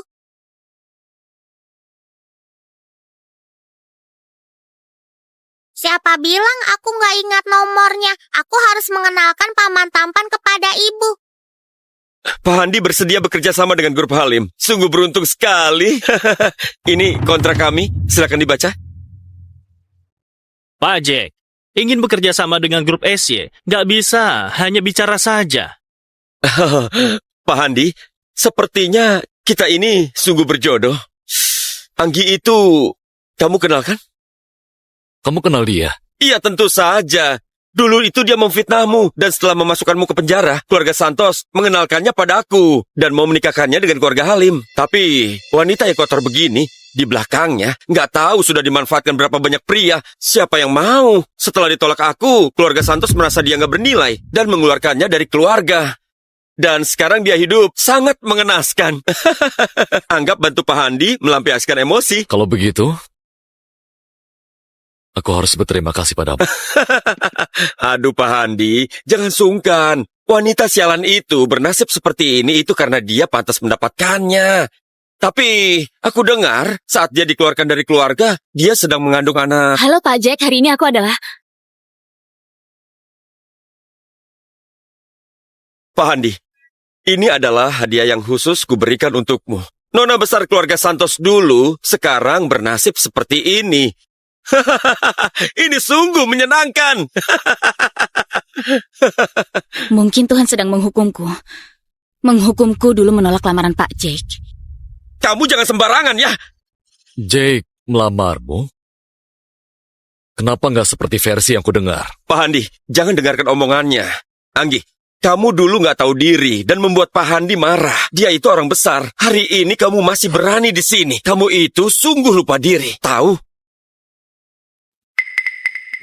F: Siapa bilang aku nggak ingat nomornya? Aku harus mengenalkan paman tampan kepada Ibu.
D: Pak Handi bersedia bekerja sama dengan grup Halim. Sungguh beruntung sekali. Ini kontrak kami, silakan dibaca.
C: Pak Jack, ingin bekerja sama dengan grup SY, gak bisa, hanya bicara saja.
D: Pak Handi, sepertinya kita ini sungguh berjodoh. Anggi itu, kamu kenal kan?
B: Kamu kenal dia?
D: Iya, tentu saja. Dulu itu dia memfitnahmu, dan setelah memasukkanmu ke penjara, keluarga Santos mengenalkannya pada aku, dan mau menikahkannya dengan keluarga Halim. Tapi, wanita yang kotor begini, di belakangnya, nggak tahu sudah dimanfaatkan berapa banyak pria. Siapa yang mau? Setelah ditolak aku, keluarga Santos merasa dia nggak bernilai, dan mengeluarkannya dari keluarga. Dan sekarang dia hidup sangat mengenaskan. Anggap bantu Pak Handi melampiaskan emosi.
B: Kalau begitu, aku harus berterima kasih padamu.
D: Aduh Pak Handi, jangan sungkan. Wanita sialan itu bernasib seperti ini itu karena dia pantas mendapatkannya. Tapi aku dengar saat dia dikeluarkan dari keluarga, dia sedang mengandung anak.
A: Halo Pak Jack, hari ini aku adalah...
D: Pak Handi, ini adalah hadiah yang khusus kuberikan untukmu. Nona besar keluarga Santos dulu, sekarang bernasib seperti ini. Ini sungguh menyenangkan.
A: Mungkin Tuhan sedang menghukumku. Menghukumku dulu menolak lamaran Pak Jack.
D: Kamu jangan sembarangan ya.
B: Jake melamarmu? Kenapa nggak seperti versi yang kudengar?
D: Pak Handi, jangan dengarkan omongannya. Anggi, kamu dulu nggak tahu diri dan membuat Pak Handi marah. Dia itu orang besar. Hari ini kamu masih berani di sini. Kamu itu sungguh lupa diri. Tahu?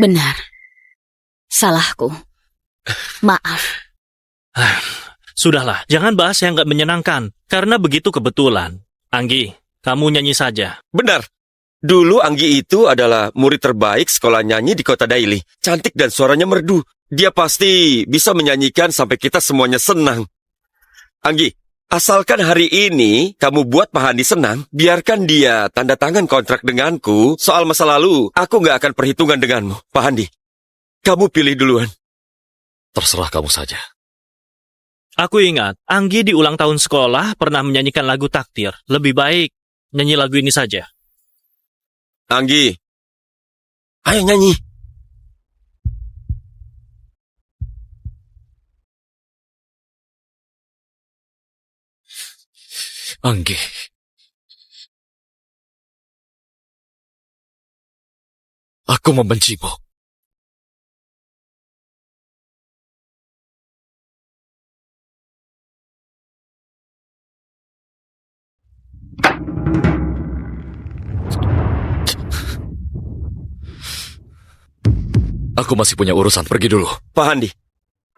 A: Benar. Salahku. Maaf.
C: Sudahlah, jangan bahas yang gak menyenangkan, karena begitu kebetulan. Anggi, kamu nyanyi saja.
D: Benar. Dulu Anggi itu adalah murid terbaik sekolah nyanyi di kota Daily. Cantik dan suaranya merdu. Dia pasti bisa menyanyikan sampai kita semuanya senang. Anggi, asalkan hari ini kamu buat Pak Handi senang, biarkan dia tanda tangan kontrak denganku. Soal masa lalu, aku nggak akan perhitungan denganmu. Pak Handi, kamu pilih duluan.
B: Terserah kamu saja.
C: Aku ingat, Anggi di ulang tahun sekolah pernah menyanyikan lagu takdir. Lebih baik nyanyi lagu ini saja.
D: Anggi, ayo nyanyi.
B: Anggi. Aku membencimu. Aku masih punya urusan, pergi dulu.
D: Pak Handi,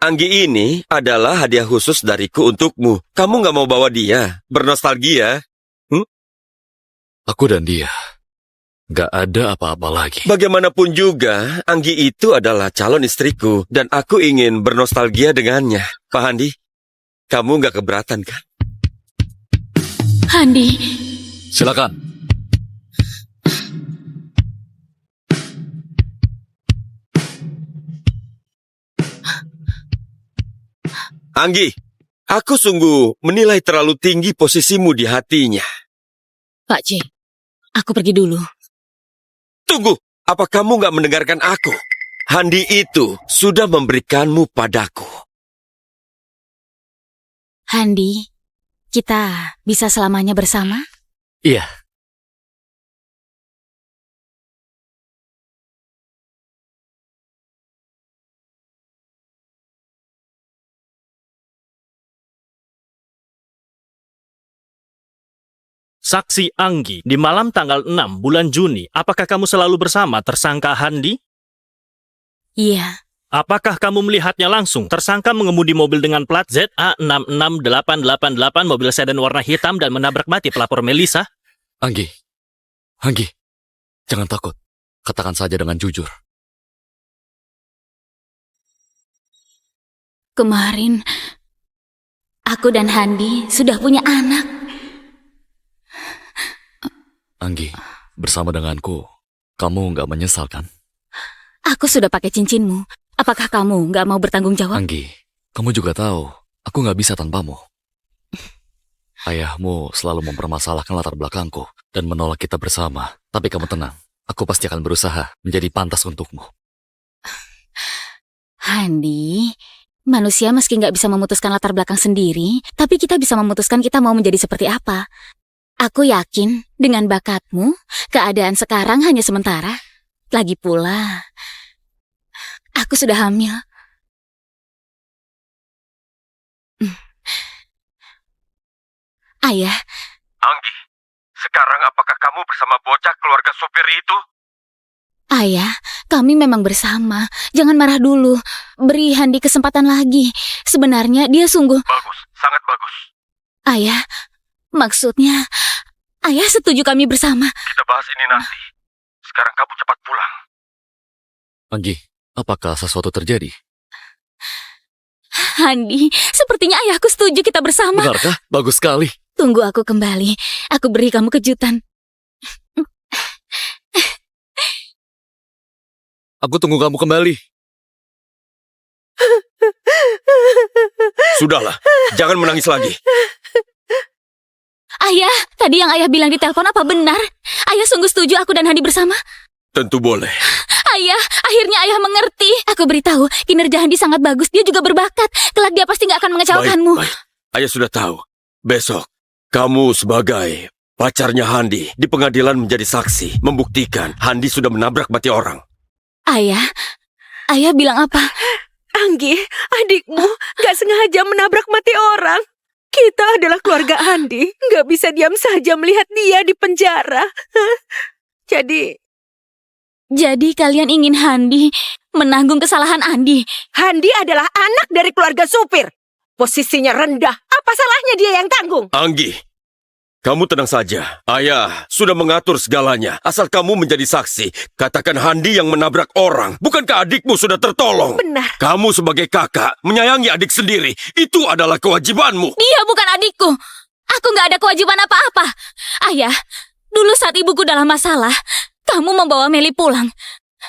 D: Anggi ini adalah hadiah khusus dariku untukmu. Kamu nggak mau bawa dia, bernostalgia?
B: Aku dan dia gak ada apa-apa lagi.
D: Bagaimanapun juga, Anggi itu adalah calon istriku, dan aku ingin bernostalgia dengannya. Pak Handi, kamu nggak keberatan kan?
A: Handi.
B: Silakan.
D: Anggi, aku sungguh menilai terlalu tinggi posisimu di hatinya.
A: Pak Jack, aku pergi dulu.
D: Tunggu, apa kamu nggak mendengarkan aku? Handi itu sudah memberikanmu padaku.
A: Handi, kita bisa selamanya bersama?
B: Iya.
C: Saksi Anggi, di malam tanggal 6 bulan Juni, apakah kamu selalu bersama tersangka Handi?
A: Iya,
C: Apakah kamu melihatnya langsung? Tersangka mengemudi mobil dengan plat ZA66888, mobil sedan warna hitam dan menabrak mati pelapor Melisa.
B: Anggi, jangan takut. Katakan saja dengan jujur.
A: kemarin aku dan Handi sudah punya anak.
B: Anggi, bersama denganku, kamu nggak menyesal kan?
A: Aku sudah pakai cincinmu. Apakah kamu nggak mau bertanggung jawab?
B: Anggi, kamu juga tahu, aku nggak bisa tanpamu. Ayahmu selalu mempermasalahkan latar belakangku dan menolak kita bersama. Tapi kamu tenang, aku pasti akan berusaha menjadi pantas untukmu.
A: Handi, manusia meski nggak bisa memutuskan latar belakang sendiri, tapi kita bisa memutuskan kita mau menjadi seperti apa. Aku yakin dengan bakatmu, keadaan sekarang hanya sementara. Lagi pula, aku sudah hamil. Ayah,
D: Anggi, sekarang apakah kamu bersama bocah keluarga supir itu?
A: ayah, kami memang bersama. Jangan marah dulu. Beri Handi kesempatan lagi. Sebenarnya dia sungguh...
D: Bagus, sangat bagus.
A: Ayah, maksudnya... Ayah setuju kami bersama.
D: Kita bahas ini nanti. Sekarang kamu cepat pulang.
B: Anggi, apakah sesuatu terjadi?
A: Handi, sepertinya ayahku setuju kita bersama.
B: Benarkah? Bagus sekali.
A: Tunggu aku kembali. Aku beri kamu kejutan.
B: Aku tunggu kamu kembali.
D: Sudahlah, jangan menangis lagi.
A: Ayah, tadi yang ayah bilang di telepon apa benar? Ayah sungguh setuju aku dan Handi bersama?
D: Tentu boleh.
A: Ayah, akhirnya ayah mengerti. Aku beritahu, kinerja Handi sangat bagus. Dia juga berbakat. Kelak dia pasti nggak akan mengecewakanmu.
D: Baik. Ayah sudah tahu. Besok, kamu sebagai pacarnya Handi di pengadilan menjadi saksi, membuktikan Handi sudah menabrak mati orang.
A: Ayah bilang apa?
E: Anggi, adikmu gak sengaja menabrak mati orang. Kita adalah keluarga Andi, gak bisa diam saja melihat dia di penjara.
A: Jadi kalian ingin Handi menanggung kesalahan Andi?
E: Handi adalah anak dari keluarga supir. Posisinya rendah, apa salahnya dia yang tanggung?
D: Anggi, kamu tenang saja. Ayah sudah mengatur segalanya. Asal kamu menjadi saksi, katakan Handi yang menabrak orang. Bukankah adikmu sudah tertolong?
E: Benar.
D: Kamu sebagai kakak, menyayangi adik sendiri. Itu adalah kewajibanmu.
A: Dia bukan adikku. Aku nggak ada kewajiban apa-apa. Ayah, dulu saat ibuku dalam masalah, kamu membawa Meli pulang.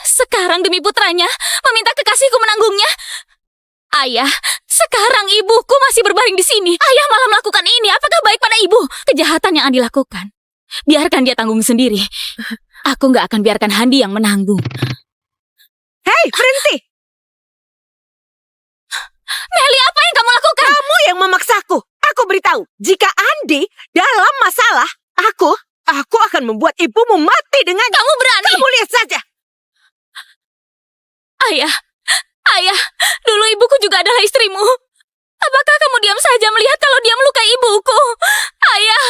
A: Sekarang demi putranya, meminta kekasihku menanggungnya. Ayah, sekarang ibuku masih berbaring di sini. Ayah malah melakukan ini. Apakah baik pada ibu? Kejahatan yang Andi lakukan, biarkan dia tanggung sendiri. Aku nggak akan biarkan Handi yang menanggung.
E: Hei, berhenti!
A: Meli, apa yang kamu lakukan?
E: Kamu yang memaksaku. Aku beritahu, jika Andi dalam masalah, aku akan membuat ibumu mati dengan...
A: Kamu berani?
E: Kamu lihat saja.
A: Ayah, dulu ibuku juga adalah istrimu. Apakah kamu diam saja melihat kalau dia melukai ibuku? Ayah.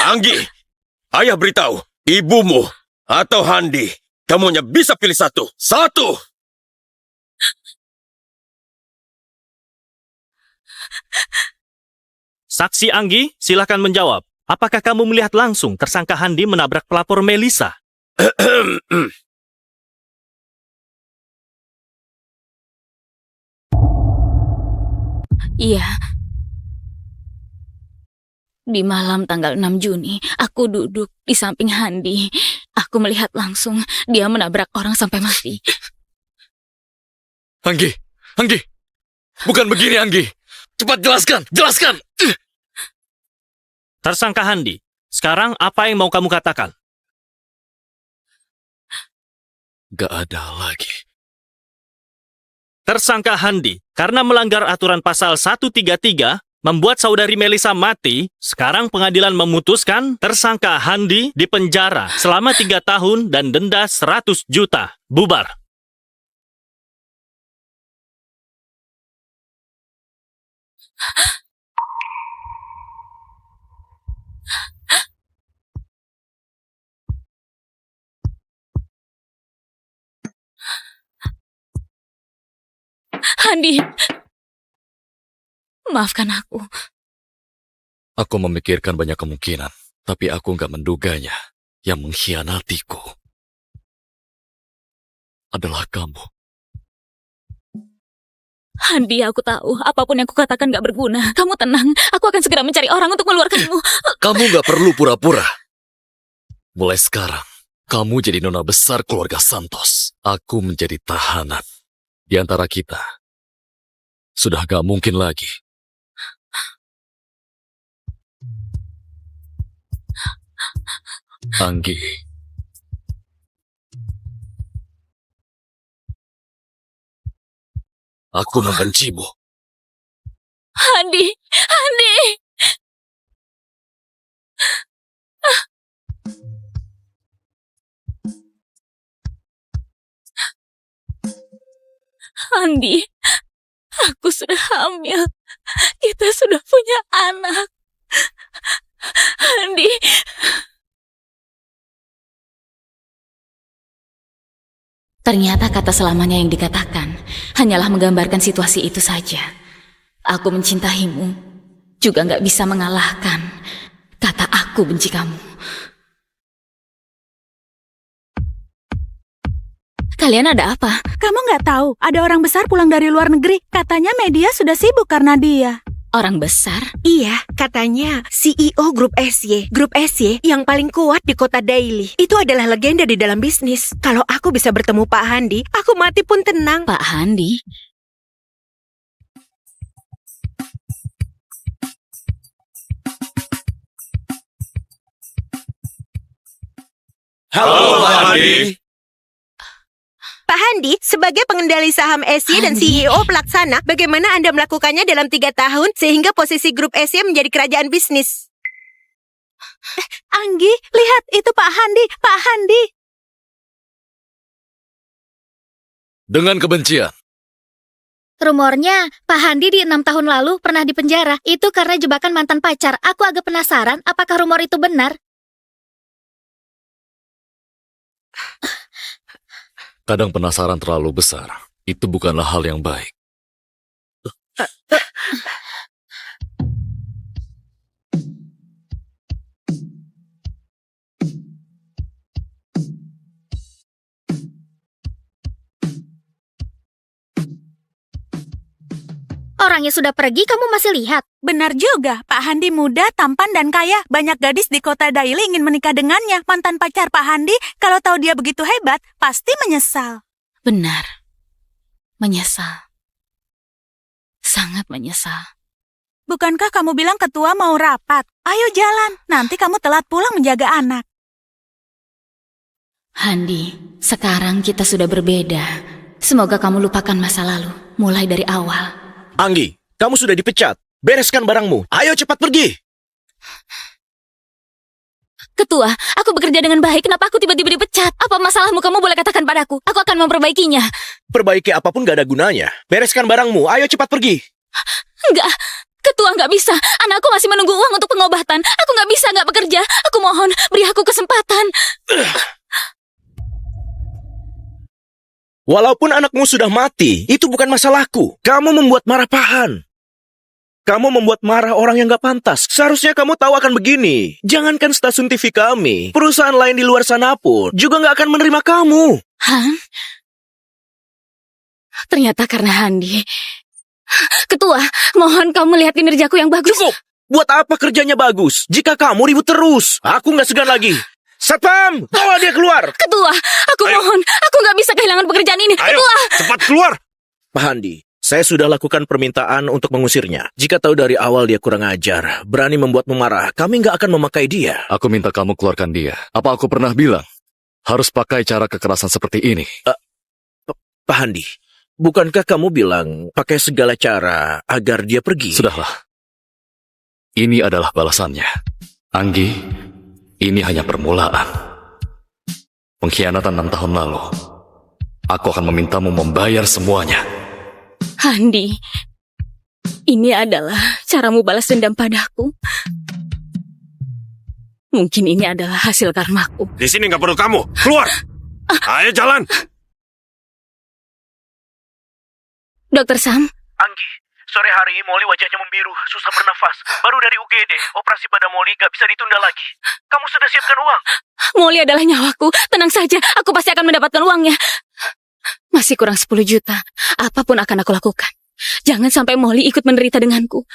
D: Anggi, ayah beritahu, ibumu atau Handi, kamu hanya bisa pilih satu. Satu!
C: Saksi Anggi, silakan menjawab. Apakah kamu melihat langsung tersangka Handi menabrak pelapor Melisa?
A: Iya. Di malam tanggal 6 Juni, aku duduk di samping Handi. Aku melihat langsung dia menabrak orang sampai mati.
B: Anggi, bukan begini Anggi. Cepat jelaskan.
C: Tersangka Handi, sekarang apa yang mau kamu katakan?
B: Gak ada lagi.
C: Tersangka Handi, karena melanggar aturan pasal 133, membuat saudari Melisa mati, sekarang pengadilan memutuskan tersangka Handi dipenjara selama 3 tahun dan denda 100 juta. Bubar.
A: Handi, maafkan aku.
B: Aku memikirkan banyak kemungkinan, tapi aku nggak menduganya. Yang mengkhianatiku adalah kamu.
A: Handi, aku tahu apapun yang kukatakan gak berguna. Kamu tenang, aku akan segera mencari orang untuk mengeluarkanmu.
B: Kamu nggak perlu pura-pura. Mulai sekarang, kamu jadi nona besar keluarga Santos. Aku menjadi tahanan. Di antara kita, sudah gak mungkin lagi. Anggi. Aku membencimu.
A: Handi, Handi. Handi, aku sudah hamil. Kita sudah punya anak. Handi. Ternyata kata selamanya yang dikatakan hanyalah menggambarkan situasi itu saja. Aku mencintaimu juga gak bisa mengalahkan kata aku benci kamu. Kalian ada apa?
K: Kamu nggak tahu, ada orang besar pulang dari luar negeri. Katanya media sudah sibuk karena dia.
A: Orang besar?
E: Iya, katanya CEO Grup SY. Grup SY yang paling kuat di kota Daily. Itu adalah legenda di dalam bisnis. Kalau aku bisa bertemu Pak Handi, aku mati pun tenang.
A: Pak Handi?
D: Halo, Pak Handi.
E: Pak Handi, sebagai pengendali saham SY dan
A: Handi.
E: CEO pelaksana, bagaimana Anda melakukannya dalam 3 tahun sehingga posisi grup SY menjadi kerajaan bisnis?
K: Anggi, lihat itu Pak Handi, Pak Handi.
B: Dengan kebencian.
F: Rumornya, Pak Handi di 6 tahun lalu pernah dipenjara. Itu karena jebakan mantan pacar. Aku agak penasaran apakah rumor itu benar.
B: Kadang penasaran terlalu besar. Itu bukanlah hal yang baik.
F: Orangnya sudah pergi, kamu masih lihat?
K: Benar juga, Pak Handi muda, tampan dan kaya. Banyak gadis di kota Daily ingin menikah dengannya. Mantan pacar Pak Handi, kalau tahu dia begitu hebat, pasti menyesal.
A: Benar. Menyesal. Sangat menyesal.
K: Bukankah kamu bilang ketua mau rapat? Ayo jalan, nanti kamu telat pulang menjaga anak.
A: Handi, sekarang kita sudah berbeda. Semoga kamu lupakan masa lalu, mulai dari awal.
G: Anggi, kamu sudah dipecat. Bereskan barangmu. Ayo cepat pergi.
A: Ketua, aku bekerja dengan baik. Kenapa aku tiba-tiba dipecat? Apa masalahmu? Kamu boleh katakan padaku. Aku akan memperbaikinya.
G: Perbaiki apapun gak ada gunanya. Bereskan barangmu. Ayo cepat pergi.
A: Enggak, Ketua nggak bisa. Anakku masih menunggu uang untuk pengobatan. Aku nggak bisa nggak bekerja. Aku mohon, beri aku kesempatan.
G: Walaupun anakmu sudah mati, itu bukan masalahku. Kamu membuat marah Pahan. Kamu membuat marah orang yang gak pantas. Seharusnya kamu tahu akan begini. Jangankan stasiun TV kami, perusahaan lain di luar sana pun juga gak akan menerima kamu.
A: Han? Ternyata karena Handi. Ketua, mohon kamu lihat kinerjaku yang bagus.
G: Cukup! Buat apa kerjanya bagus jika kamu ribut terus? Aku gak segan lagi. Satpam, bawa dia keluar.
A: Ketua, aku mohon. Aku nggak bisa kehilangan pekerjaan ini.
J: Ayo,
A: Ketua.
J: cepat keluar.
G: Pak Handi, saya sudah lakukan permintaan untuk mengusirnya. Jika tahu dari awal dia kurang ajar, berani membuatmu marah, kami nggak akan memakai dia.
B: Aku minta kamu keluarkan dia. Apa aku pernah bilang harus pakai cara kekerasan seperti ini?
G: Pak Handi, bukankah kamu bilang pakai segala cara agar dia pergi?
B: Sudahlah. Ini adalah balasannya. Anggi, ini hanya permulaan. Pengkhianatan 6 tahun lalu. Aku akan memintamu membayar semuanya.
A: Handi, ini adalah caramu balas dendam padaku. Mungkin ini adalah hasil karmaku.
J: Di sini nggak perlu kamu. Keluar. Ayo jalan.
A: Dokter Sam,
I: Anggi, sore hari ini Molly wajahnya membiru, susah bernafas. Baru dari UGD, operasi pada Molly gak bisa ditunda lagi. Kamu sudah siapkan uang?
A: Molly adalah nyawaku. Tenang saja, aku pasti akan mendapatkan uangnya. Masih kurang 10 juta. Apapun akan aku lakukan. Jangan sampai Molly ikut menderita denganku.